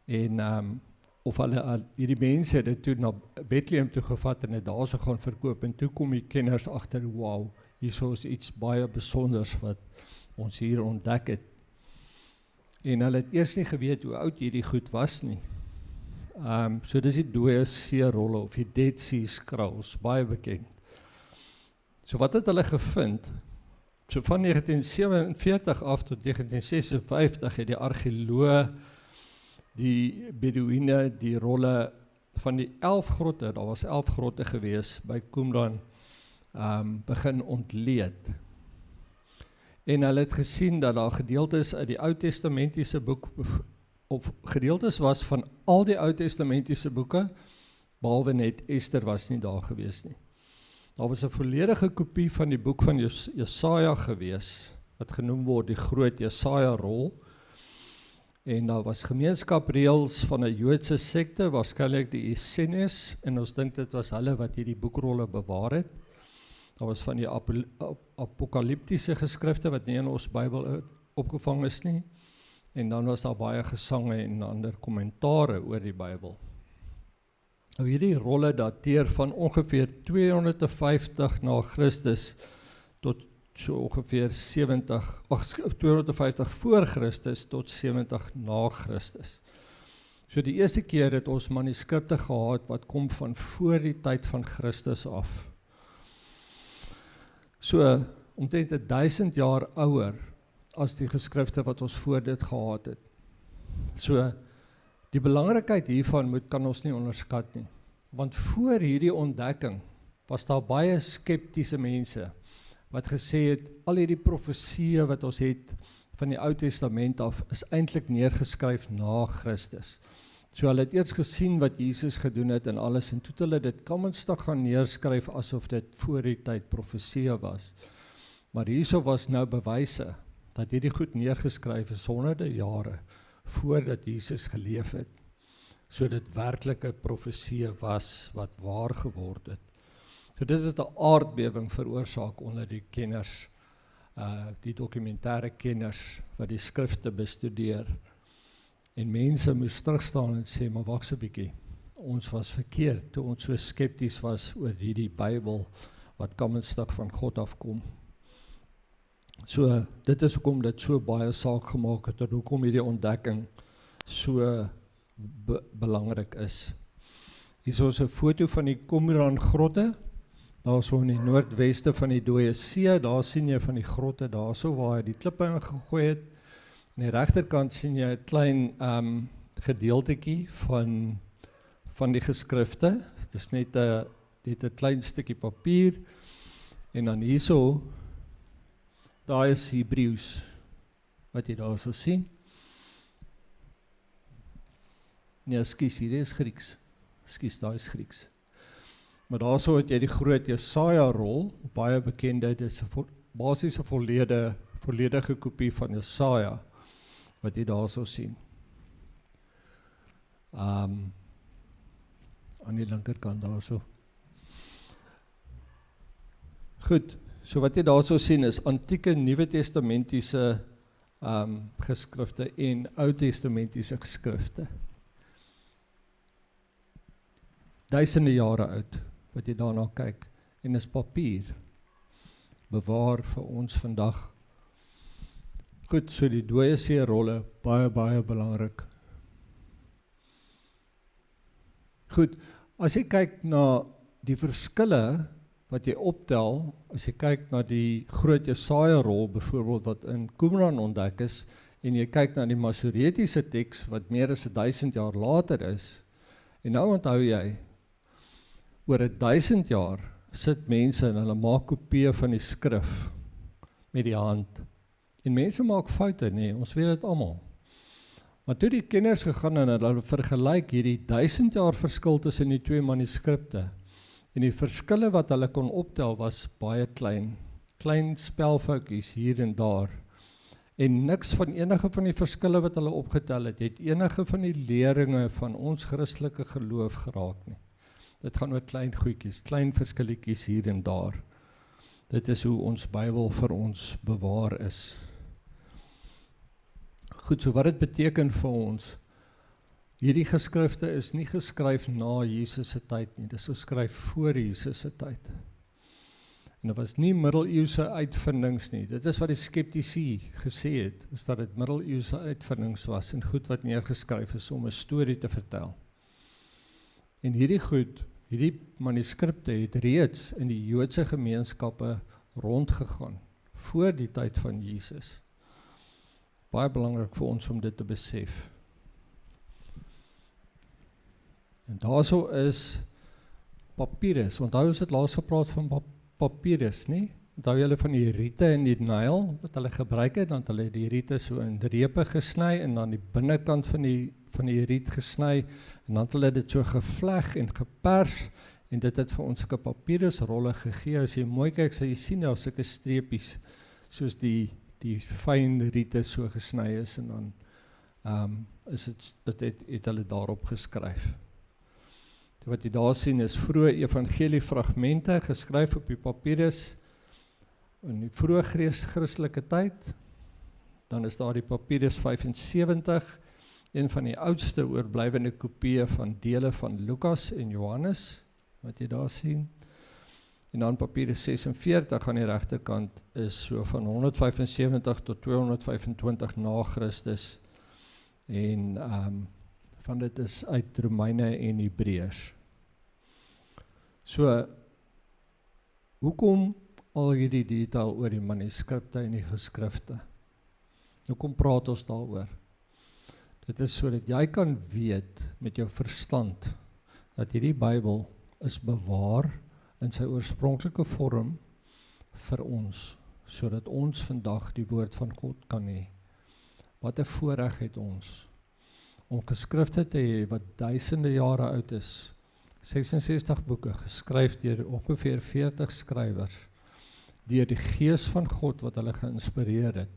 en of hulle hierdie mense dit toe na Bethlehem toe gevat en het daar so gaan verkoop, en toe kom die kenners agter, wow, hierso is iets baie besonders wat ons hier ontdek het. En hulle het eers nie geweet hoe oud hierdie goed was nie. So dis die dooie see-rolle of die Dead Sea Scrolls, baie bekend. So wat het hulle gevind? So van 1947 af tot 1956 het die argeoloog, die Bedouïne, die rolle van die 11 grotte, daar was 11 grotte gewees by Qumran, begin ontleed. En hulle het gesien dat daar gedeeltes uit die Oud-testamentiese boek, of gedeeltes was van al die Oud-testamentiese boeke, behalwe net Ester was nie daar gewees nie. Daar was 'n volledige kopie van die boek van Jesaja gewees, wat genoem word die groot Jesaja-rol, en daar was gemeenskapreëls van 'n Joodse sekte, waarskynlik die Essenes, en ons dink dit was hulle wat hierdie boekrolle bewaar het. Daar was van die apokaliptiese geskrifte wat nie in ons Bybel opgevang is nie, en dan was daar baie gesange en ander kommentare oor die Bybel. Nou hierdie rolle dateer van ongeveer 250 na Christus tot so ongeveer 250 voor Christus tot 70 na Christus. So die eerste keer het ons manuskripte gehad wat kom van voor die tyd van Christus af. So omtrent 1000 jaar ouer as die geskrifte wat ons voor dit gehad het. So die belangrikheid hiervan kan ons nie onderskat nie. Want voor hierdie ontdekking was daar baie skeptiese mense wat gesê het, al hierdie profesieë wat ons het van die Ou Testament af is eintlik neergeskryf na Christus. So hulle het eers gesien wat Jesus gedoen het en alles, en toe het hulle dit Kamenstak gaan neerskryf asof dit voor die tyd profesie was. Maar hierso was nou bewyse dat hierdie goed neergeskryf is honderde jare voordat Jesus geleef het, so dit werklike profesie was wat waar geword het. So dit het 'n aardbewing veroorsaak onder die kenners, die dokumentêre kenners wat die skrifte bestudeer. En mense moes terugstaan en sê, maar wag so 'n bietjie, ons was verkeerd toe ons so skepties was oor hierdie Bybel wat Kamenstak van God afkom. So dit is hoekom dit so baie saak gemaak het en hoekom hierdie ontdekking so belangrik is. Hier is 'n foto van die Qumran grotte, daar so in die noordweste van die Dooie See, daar sien jy van die grotte, daar so waar hy die klippe ingegooi het. Aan die regterkant sien jy 'n klein gedeeltetjie van die geskrifte. Dit is net 'n klein stukkie papier, en dan hierso, daar is Hebreëus, wat jy daar so sien. Nee, skus, hier is Grieks. Skus, daar is Grieks. Maar daarso het jy die groot Jesaja rol, baie bekende, dit is 'n basiese volledige kopie van Jesaja, wat jy daar so sien. Aan die linkerkant daar so. Goed, so wat jy daar so sien is antieke Nuwe Testamentiese geskrifte en Ou Testamentiese geskrifte. Duisende jare oud, wat jy daarna kyk, en is papier, bewaar vir ons vandag. Goed, so die Dooie See rolle, baie, baie belangrik. Goed, as jy kyk na die verskille wat jy optel, as jy kyk na die groot Jesaja rol, byvoorbeeld wat in Qumran ontdek is, en jy kyk na die Masoretiese teks, wat meer as 1000 jaar later is, en nou onthou jy, oor 1000 jaar sit mense en hulle maak kopieë van die skrif met die hand. En mense maak foute, nee, ons weet dit almal. Maar toe die kenners gegaan en hulle vergelyk hierdie 1000 jaar verskil tussen die twee manuskripte, en die verskille wat hulle kon optel was baie klein. Klein spelfoutjies hier en daar. En niks van enige van die verskille wat hulle opgetel het enige van die leringe van ons Christelike geloof geraak nie. Dit gaan oor klein goedjies, klein verskilletjies hier en daar. Dit is hoe ons Bybel vir ons bewaar is. Goed, so wat dit beteken vir ons, hierdie geskrifte is nie geskryf na Jesus se tyd nie, dit is geskryf voor Jesus se tyd. En dit was nie middeleeuse uitvindings nie, dit is wat die skeptici gesê het, is dat dit middeleeuse uitvindings was, en goed wat neergeskryf is om 'n storie te vertel. En hierdie manuskripte het reeds in die Joodse gemeenskappe rondgegaan, voor die tyd van Jesus. Baie belangrik vir ons om dit te besef. En daarso is papyrus, onthou ons het laas gepraat van papyrus, nie? Onthou julle van die riete in die Nyl, wat hulle gebruik het, dan het hulle die riete so in repe gesny, en dan die binnekant van die riet gesny, en dan het hulle dit so gevleg en gepers, en dit het vir ons sulke papyrusrolle gegee. As jy mooi kyk, sal jy sien daar sulke streepies, soos die fyn riete so gesny is, en dan het hulle daarop geskryf. Wat jy daar sien is vroeë evangeliefragmente geskryf op die papyrus in die vroeë Christelike tyd. Dan is daar die papyrus 75, een van die oudste oorblywende kopieë van dele van Lukas en Johannes, wat jy daar sien. En dan papyrus 46 aan die regterkant is so van 175 tot 225 na Christus. En van dit is uit Romeine en Hebreërs. So, hoekom al hierdie detail oor die manuskripte en die geskrifte? Hoekom praat ons daaroor? Dit is sodat jy kan weet met jou verstand dat hierdie Bybel is bewaar in sy oorspronklike vorm vir ons, sodat ons vandag die woord van God kan hê. Wat 'n voorreg het ons om geskrifte te hê wat duisende jare oud is. 66 boeke geskryf deur ongeveer 40 skrywers deur die Gees van God wat hulle geïnspireer het,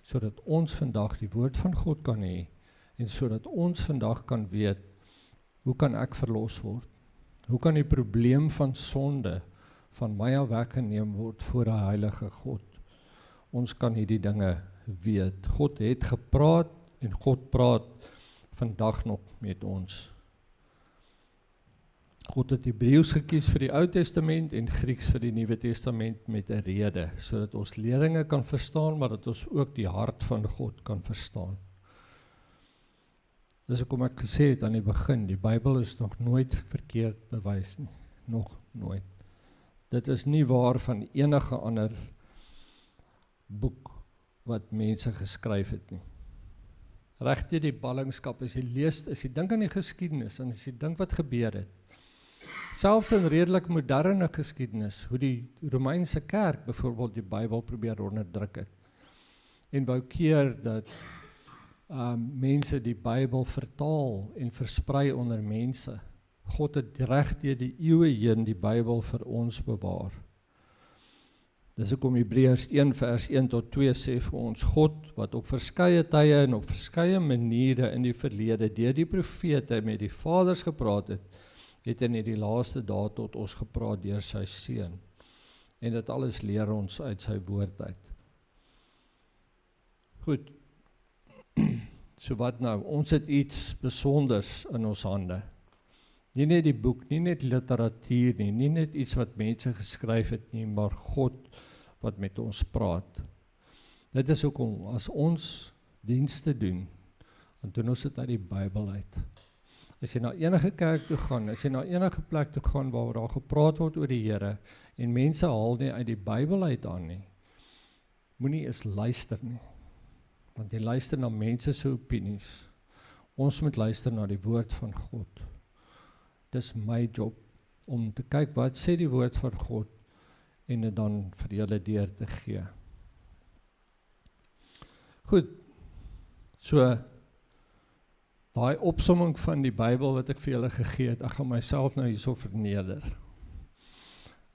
sodat ons vandag die woord van God kan hê en sodat ons vandag kan weet, hoe kan ek verlos word? Hoe kan die probleem van sonde van my af weggeneem word voor 'n heilige God? Ons kan hierdie dinge weet. God het gepraat en God praat vandag nog met ons. God het Hebreëus gekies vir die Ou Testament en Grieks vir die Nuwe Testament met 'n rede, sodat ons leringe kan verstaan, maar dat ons ook die hart van God kan verstaan. Dis hoekom ek gesê het aan die begin, die Bybel is nog nooit verkeerd bewys nie, nog nooit. Dit is nie waar van enige ander boek wat mense geskryf het nie. Regtig die ballingskap, as jy lees, as jy dink aan die geskiedenis, en as jy dink wat gebeur het, selfs in redelik moderne geskiedenis, hoe die Romeinse kerk byvoorbeeld die Bybel probeer onderdruk het, en wou keer dat mense die Bybel vertaal en versprei onder mense. God het reg deur die eeue heen die Bybel vir ons bewaar. Dis hoekom Hebreërs 1 vers 1 tot 2 sê vir ons, God wat op verskeie tye en op verskeie maniere in die verlede deur die profete met die vaders gepraat het in die laaste dae tot ons gepraat deur sy seun. En dit alles leer ons uit sy woord uit. Goed. So wat nou? Ons het iets besonders in ons hande. Nie net die boek, nie net literatuur nie, nie net iets wat mense geskryf het nie, maar God wat met ons praat. Dit is hoekom, as ons dienste doen, dan doen ons dit uit die Bybel uit. As jy na enige kerk toe gaan, as jy na enige plek toe gaan waar daar gepraat word oor die Here, en mense haal nie uit die Bybel uit aan nie, moenie eens luister nie. Want jy luister na mense se opinies. Ons moet luister na die woord van God. Dis my job, om te kyk wat sê die woord van God, en dit dan vir julle deur te gee. Goed, so, daai opsomming van die Bybel wat ek vir julle gegee het, ek gaan myself nou hierso verneder.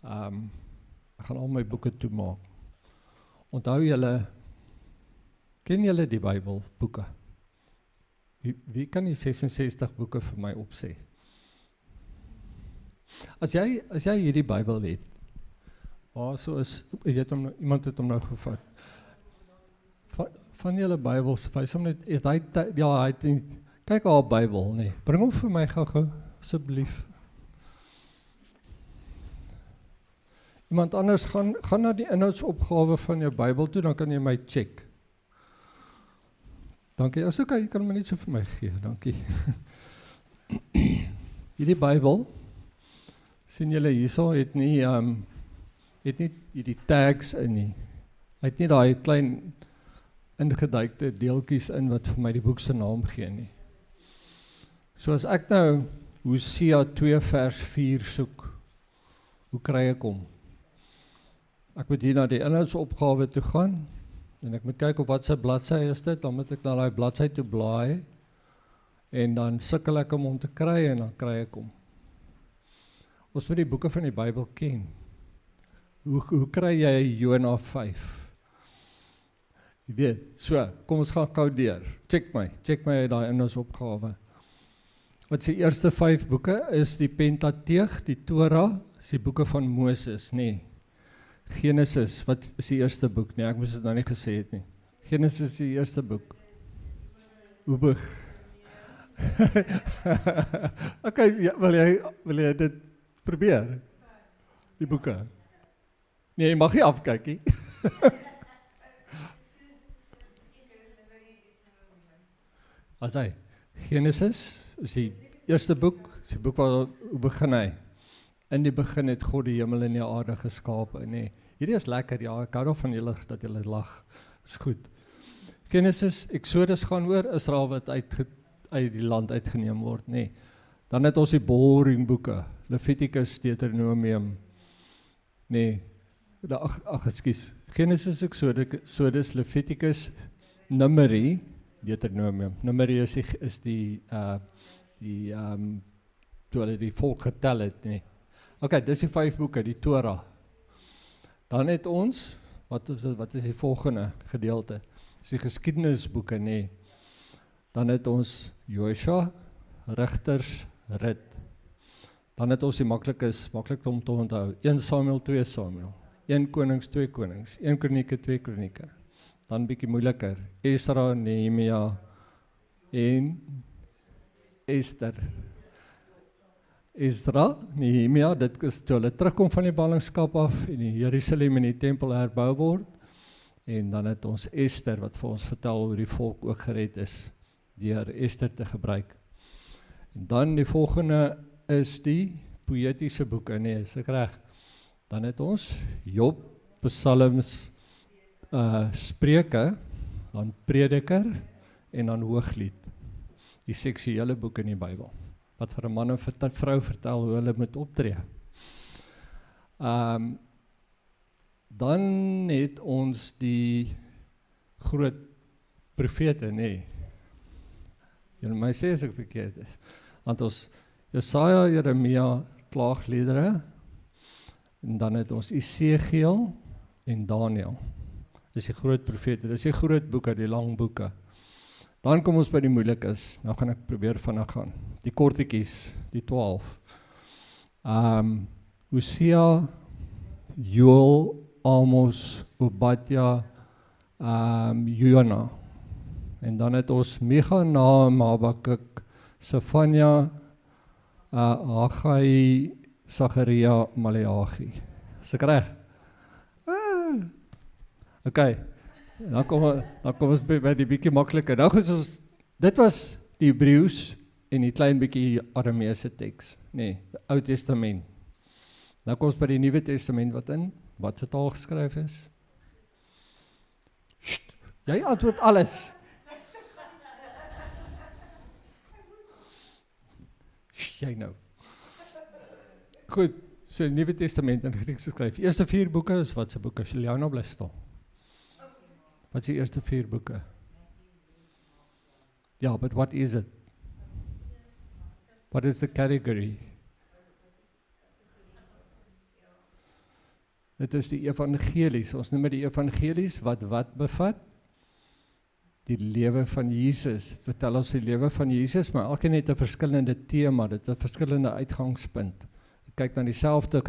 Ek gaan al my boeke toemaak. Onthou julle, ken julle die Bybel boeke? Wie kan die 66 boeke vir my opsê? As jy hierdie Bybel het, so is, iemand het hom nou gevat. Van julle Bybels, wys hom net, hy het nie, kyk haar Bybel, nee, bring hom vir my gou, asseblief. Iemand anders, gaan na die inhoudsopgawe van jou Bybel toe, dan kan jy my check. Dankie, as ok, jy kan my net so vir my gee, dankie. Hierdie Bybel, sien julle hierso, het nie hierdie tags in nie. Hy het nie daai klein ingeduikte deeltjies in wat vir my die boek se naam gee nie. So as ek nou Hosea 2 vers 4 soek, hoe kry ek hom? Ek moet hier na die inhoudsopgawe toe gaan, en ek moet kyk op wat sy bladsy is dit, dan moet ek na die bladsy toe blaai, en dan sukkel ek om te kry, en dan kry ek hom. Ons moet die boeke van die Bybel ken. Hoe kry jy Jona 5? Jy weet, so, kom ons gaan gou deur. Check my uit daai inhoudsopgawe. Wat se eerste 5 boeke is die Pentateeg, die Torah, is die boeke van Moses, nee. Genesis, wat is die eerste boek? Nee, ek moes dit nou nie gesê het nie. Genesis is die eerste boek. Oebig. Ok, ja, wil jy dit probeer? Die boeke? Nee, jy mag nie afkyk nie. As hy, Genesis is die eerste boek, is die boek waar, hoe begin hy? In die begin het God die hemel en die aarde geskape, nee. Hierdie is lekker, ja, ek hou daarvan julle, dat julle lag, is goed. Genesis, Exodus gaan oor Israel wat uit die land uitgeneem word, nee. Dan het ons die boring boeke, Leviticus, Deuteronomium, nee, ekskuus, Genesis, Exodus, Leviticus, Numeri, Deuteronomium. Numeri is die toe hulle die volk getel het, nee. Okay, dis die 5 boeke, die Torah. Dan het ons, wat is die volgende gedeelte? Dis die geskiedenisboeke, nee. Dan het ons Joshua, Rigters, Rit. Dan het ons die maklik om te onthou, 1 Samuel, 2 Samuel, 1 Konings, 2 Konings, 1 Kronieke, 2 Kronieke. Dan bietjie moeiliker, Esra, Nehemia en Ester. Esra, Nehemia, dit is toe hulle terugkom van die ballingskap af en die Jerusalem en die tempel herbou word. En dan het ons Ester wat vir ons vertel hoe die volk ook gered is deur Ester te gebruik. En dan die volgende is die poëtiese boeke, nee, is ek reg. Dan het ons Job, Psalms, Spreuke, dan Prediker en dan Hooglied. Die seksuele boek in die Bybel, wat vir 'n man en vrou vertel hoe hulle moet optree. Dan het ons die groot profete, nee. Julle my sê as ek verkeerd is. Want ons Jesaja, Jeremia, klaagliedere, en dan het ons Esegiel en Daniel. Dis die groot profete, dis die groot boeke, die lang boeke. Dan kom ons by die moeilikes, nou gaan ek probeer vinnig gaan. Die kortetjies, die 12. Hosea, Joel, Amos, Obadja, Jona. En dan het ons Micha, Nahum, Habakuk, Sefanja, Haggai, Sagaria, Maleagi. Is ek reg? Okay, dan kom ons by die bietjie maklike. Nou is ons, dit was die Hebreëus en die klein bietjie Arameese teks, nee, die Ou Testament. Nou kom ons by die Nuwe Testament wat se taal geskryf is? Sst, jy antwoord alles. Sst, jy nou. Goed, so die Nuwe Testament in Grieks geskryf. Eerste 4 boeke is wat se boeke? Sal jou nou bly staan? Wat is die eerste 4 boeke? Ja, but what is it? What is the category? Dit is die evangelies, ons noem die evangelies, wat bevat? Die lewe van Jesus, vertel ons die lewe van Jesus, maar elkeen het 'n verskillende tema, dit 'n verskillende uitgangspunt. Het kyk na dieselfde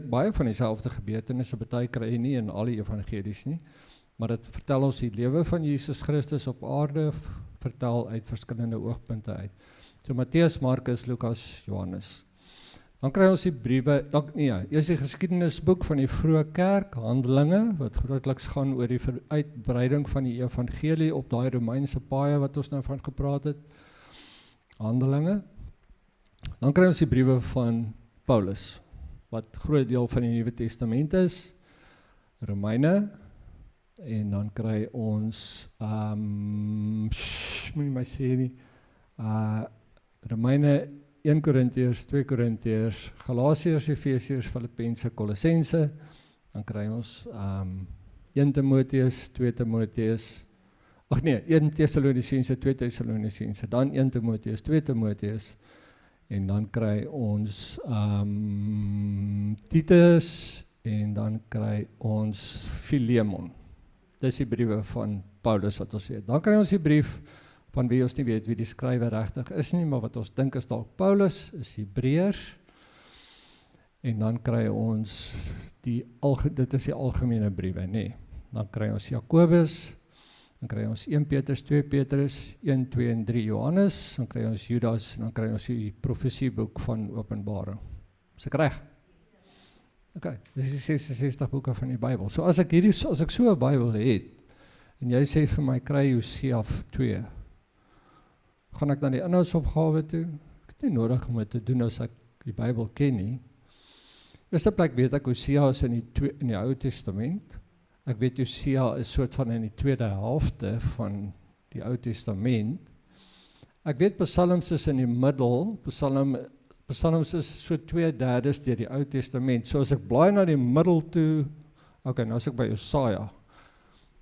baie van dieselfde gebeurtenisse, baie kry jy nie in al die evangelies nie, maar dit vertel ons die lewe van Jesus Christus op aarde, vertel uit verskillende oogpunte uit. So Matteus, Markus, Lukas, Johannes. Dan kry ons die briewe, eers die geskiedenisboek van die vroeë kerk, Handelinge, wat grootliks gaan oor die uitbreiding van die evangelie op daai Romeinse paaie wat ons nou van gepraat het. Handelinge. Dan kry ons die briewe van Paulus, wat groot deel van die Nuwe Testament is, Romeine, en dan kry ons, moet nie my sê nie, Romeine, 1 Korintiërs, 2 Korintiërs, Galasiërs, Efesiërs, Filippense, Kolossense, dan kry ons 1 Timoteus, 2 Timoteus, 1 Tessalonisense, 2 Tessalonisense, dan 1 Timoteus, 2 Timoteus, en dan kry ons Titus, en dan kry ons Filemon. Dis die briewe van Paulus wat ons weet. Dan kry ons die brief van wie ons nie weet wie die skrywer regtig is nie, maar wat ons dink is dalk Paulus, is Hebreërs, en dan kry ons dit is die algemene briewe, nee. Dan kry ons Jakobus, dan kry ons 1 Petrus, 2 Petrus, 1, 2 en 3 Johannes, dan kry ons Judas, en dan kry ons die profesieboek van Openbaring. Is ek reg? Okay, dis die 66 boeke van die Bybel. So as ek so 'n Bybel het, en jy sê vir my, kry Hosea 2, gaan ek dan die inhoudsopgawe toe? Ek het nie nodig om dit te doen as ek die Bybel ken nie. Eerste plek weet ek Hosea is in die Ou Testament. Ek weet Hosea is soort van in die tweede helfte van die Ou Testament. Ek weet Psalms is in die middel, Psalms is so 2/3 deur die Ou Testament. So as ek blaai na die middel toe, okay, nou is ek by Jesaja.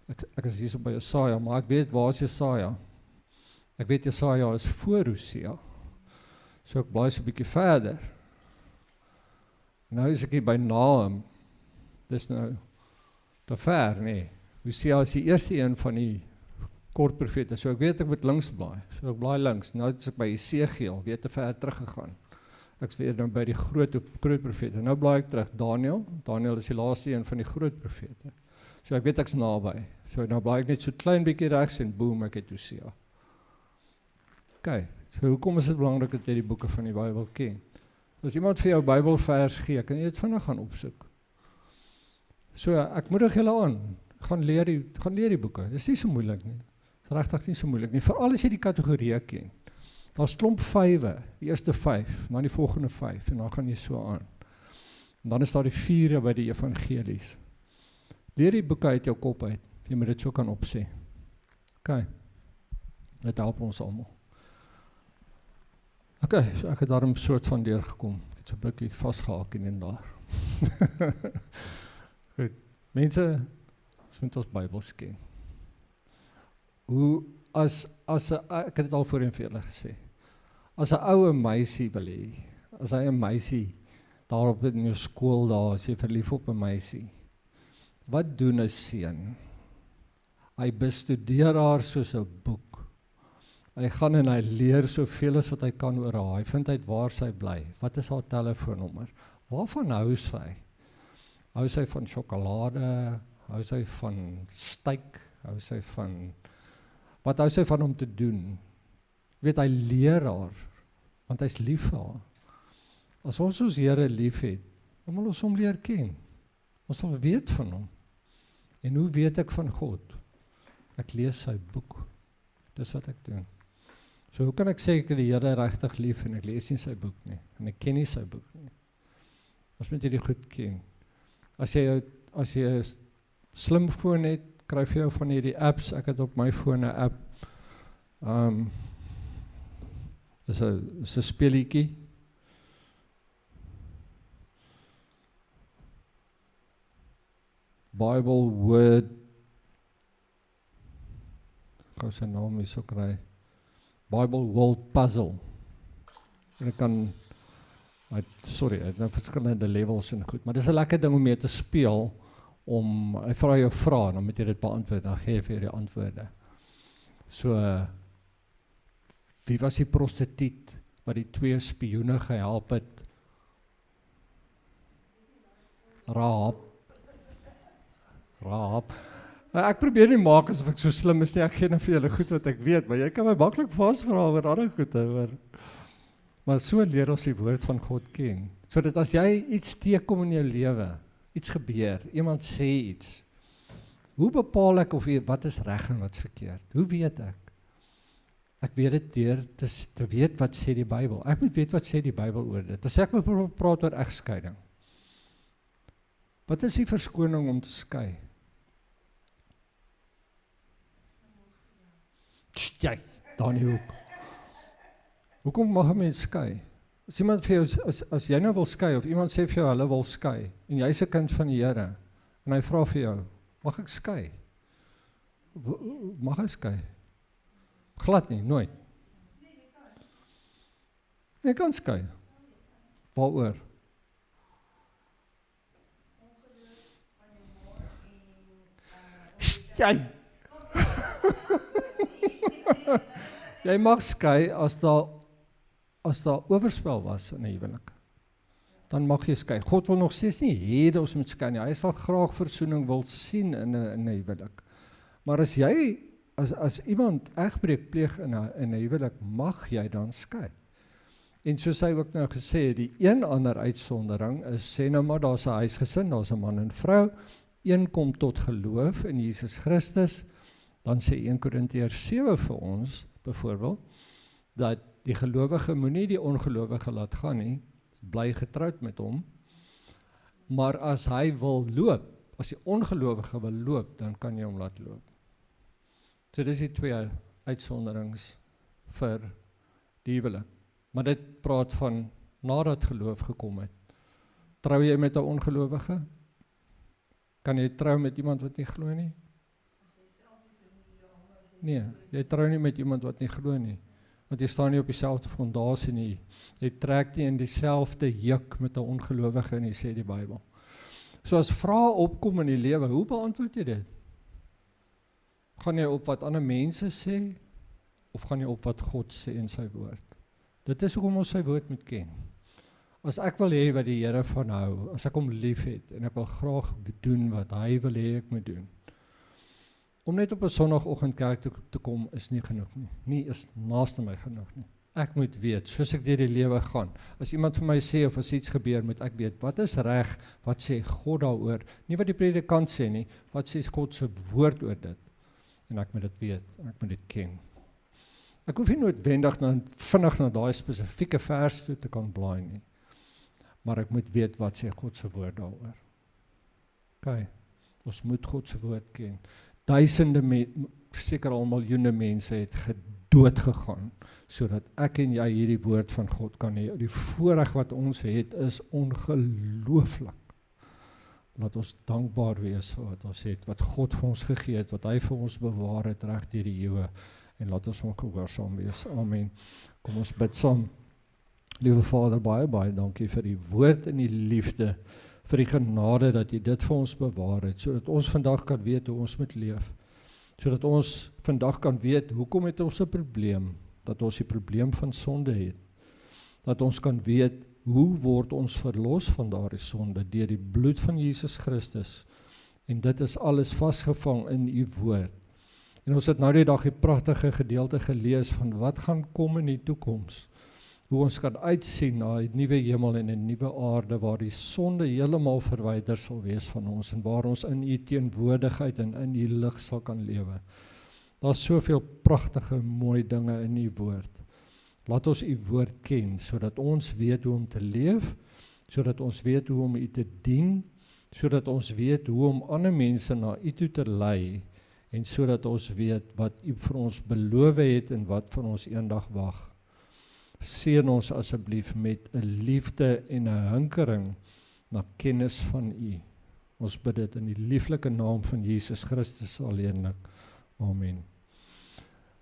Ek is hier so by Jesaja, maar ek weet waar is Jesaja? Ek weet Jesaja is voor Hosea, so ek blaai so 'n bietjie verder. Nou is ek hier by Nahum, dis nou te ver, nee. Hosea is die eerste een van die kort profete, so ek weet ek moet links blaai, so ek blaai links, nou is ek by Esegiel, weer te ver teruggegaan. Ek is weer nou by die groot profete, nou blaai ek terug, Daniel is die laaste een van die groot profete, so ek weet ek's naby, so nou blaai ek net so klein bietjie regs en boom, ek het Hosea. Ok, so hoekom is dit belangrik dat jy die boeke van die Bybel ken? As iemand vir jou Bybelvers gee, kan jy dit vinnig gaan opsoek. So ek moedig julle aan, gaan leer die boeke, dit is nie so moeilik nie. Dit is regtig nie so moeilik nie, veral as jy die kategorieë ken. Daar's klomp 5, die eerste 5, dan die volgende 5, en dan gaan jy so aan. En dan is daar die 4 by die evangelies. Leer die boeke uit jou kop uit, jy moet dit so kan opsê. Ok, dit help ons almal. Ok, so ek het daarom soort van deurgekom, ek het so 'n bietjie vasgehaak hier en daar. Goed, mense, ons moet ons Bybels ken. Hoe, ek het dit al voorheen vir julle gesê, as 'n ou meisie wil hê, as hy 'n meisie daarop in jou skool daar, as jy verlief op 'n meisie, wat doen 'n seun? Hy bestudeer haar soos 'n boek. Hy gaan en hy leer soveel as wat hy kan oor haar. Hy vind uit waar sy bly. Wat is haar telefoonnommer? Waarvan hou sy? Hou sy van sjokolade? Hou sy van steak? Wat hou sy van om te doen? Weet, hy leer haar, want hy's lief vir haar. As ons Here lief het, dan moet ons hom leer ken. Ons wil weet van hom. En hoe weet ek van God? Ek lees sy boek. Dis wat ek doen. So hoe kan ek sê ek het die Here regtig lief en ek lees nie sy boek nie, en ek ken nie sy boek nie? Ons moet hierdie goed ken. As jy 'n slimfoon het, kry vir jou van hierdie apps, ek het op my foon 'n app, is 'n speelietjie, Bible Word, ek gaan sy naam hier so kry, Bible World Puzzle, en ek kan, hy het nou verskillende levels en goed, maar dis 'n lekker ding om mee te speel, hy vra jou vrae, dan moet jy dit beantwoord, dan gee jy vir die antwoorde. So, wie was die prostituut wat die 2 spioene gehelp het? Rahab. Ek probeer nie maak asof ek so slim is nie, ek gee nou vir julle goed wat ek weet, maar jy kan my maklik vasvra oor ander goed, maar so leer ons die woord van God ken, sodat as jy iets teekom in jou lewe, iets gebeur, iemand sê iets, hoe bepaal ek wat is reg en wat is verkeerd? Hoe weet ek? Ek weet dit deur te weet wat sê die Bybel. Ek moet weet wat sê die Bybel oor dit. As ek moet praat oor egskeiding, wat is die verskoning om te skei? Jy, daar in die hoek. Hoekom mag 'n mens skei? As iemand vir jou, as jy nou wil skei, of iemand sê vir jou, hulle wil skei, en jy's 'n kind van die Here, en hy vra vir jou, mag ek skei? Mag ek skei? Glad nie, nooit. Jy kan skei. Waaroor? Jy! Jy mag skei as daar oorspel was in 'n huwelik. Dan mag jy skei. God wil nog steeds nie hê dat ons moet skei nie. Hy sal graag versoening wil sien in 'n huwelik. Maar as iemand egbreek pleeg in 'n huwelik, mag jy dan skei. En soos hy ook nou gesê het, die een ander uitsondering is, sê nou maar daar's 'n huisgesin, daar's 'n man en vrou, een kom tot geloof in Jesus Christus, dan sê 1 Korintiërs 7 vir ons, byvoorbeeld, dat die gelowige moenie die ongelowige laat gaan nie, bly getroud met hom, maar as hy wil loop, as die ongelowige wil loop, dan kan jy hom laat loop. So dis die 2 uitsonderings vir die huwelik. Maar dit praat van nadat geloof gekom het. Trou jy met 'n ongelowige? Kan jy trou met iemand wat nie glo nie? Nee, jy trou nie met iemand wat nie glo nie. Want jy staan nie op dieselfde fondasie nie. Jy trek nie in dieselfde juk met 'n ongelowige nie, sê die Bybel. So as vrae opkom in die lewe, hoe beantwoord jy dit? Gaan jy op wat ander mense sê, of gaan jy op wat God sê in sy woord? Dit is hoekom ons sy woord moet ken. As ek wil hê wat die Here van hou, as ek hom lief het, en ek wil graag doen wat hy wil hê ek moet doen, om net op 'n Sondagoggend kerk te kom is nie genoeg nie. Nie is naaste my genoeg nie. Ek moet weet, soos ek deur die lewe gaan, as iemand vir my sê of as iets gebeur, moet ek weet, wat is reg, wat sê God daaroor, nie wat die predikant sê nie, wat sê God se woord oor dit, en ek moet dit weet, en ek moet dit ken. Ek hoef nie noodwendig vinnig na daai spesifieke vers toe te kan blaai nie, maar ek moet weet wat sê God se woord daaroor. OK, ons moet God se woord ken. Duisende, seker al miljoene mense het gedood gegaan, sodat ek en jy hierdie woord van God kan hê. Die voorreg wat ons het is ongelooflik. Laat ons dankbaar wees vir wat ons het, wat God vir ons gegee het, wat hy vir ons bewaar het reg deur die eeue, en laat ons hom gehoorsaam wees. Amen. Kom ons bid saam. Liewe Vader, baie dankie vir die woord en die liefde, vir die genade dat jy dit vir ons bewaar het, sodat ons vandag kan weet hoe ons moet leef, sodat ons vandag kan weet, hoekom het ons 'n probleem, dat ons die probleem van sonde het, dat ons kan weet, hoe word ons verlos van daardie sonde, deur die bloed van Jesus Christus, en dit is alles vasgevang in u woord. En ons het nou die dag die pragtige gedeelte gelees van wat gaan kom in die toekoms, hoe ons kan uitsien na 'n nuwe hemel en 'n nuwe aarde, waar die sonde heeltemal verwyder sal wees van ons, en waar ons in u teenwoordigheid en in u lig sal kan lewe. Daar's soveel pragtige, mooi dinge in u woord. Laat ons u woord ken, sodat ons weet hoe om te leef, sodat ons weet hoe om u te dien, sodat ons weet hoe om ander mense na u toe te lei, en sodat ons weet wat u vir ons beloof het en wat van ons eendag wag. Seën ons asseblief met 'n liefde en 'n hinkering na kennis van u. Ons bid dit in die lieflike naam van Jesus Christus alleenlik. Amen.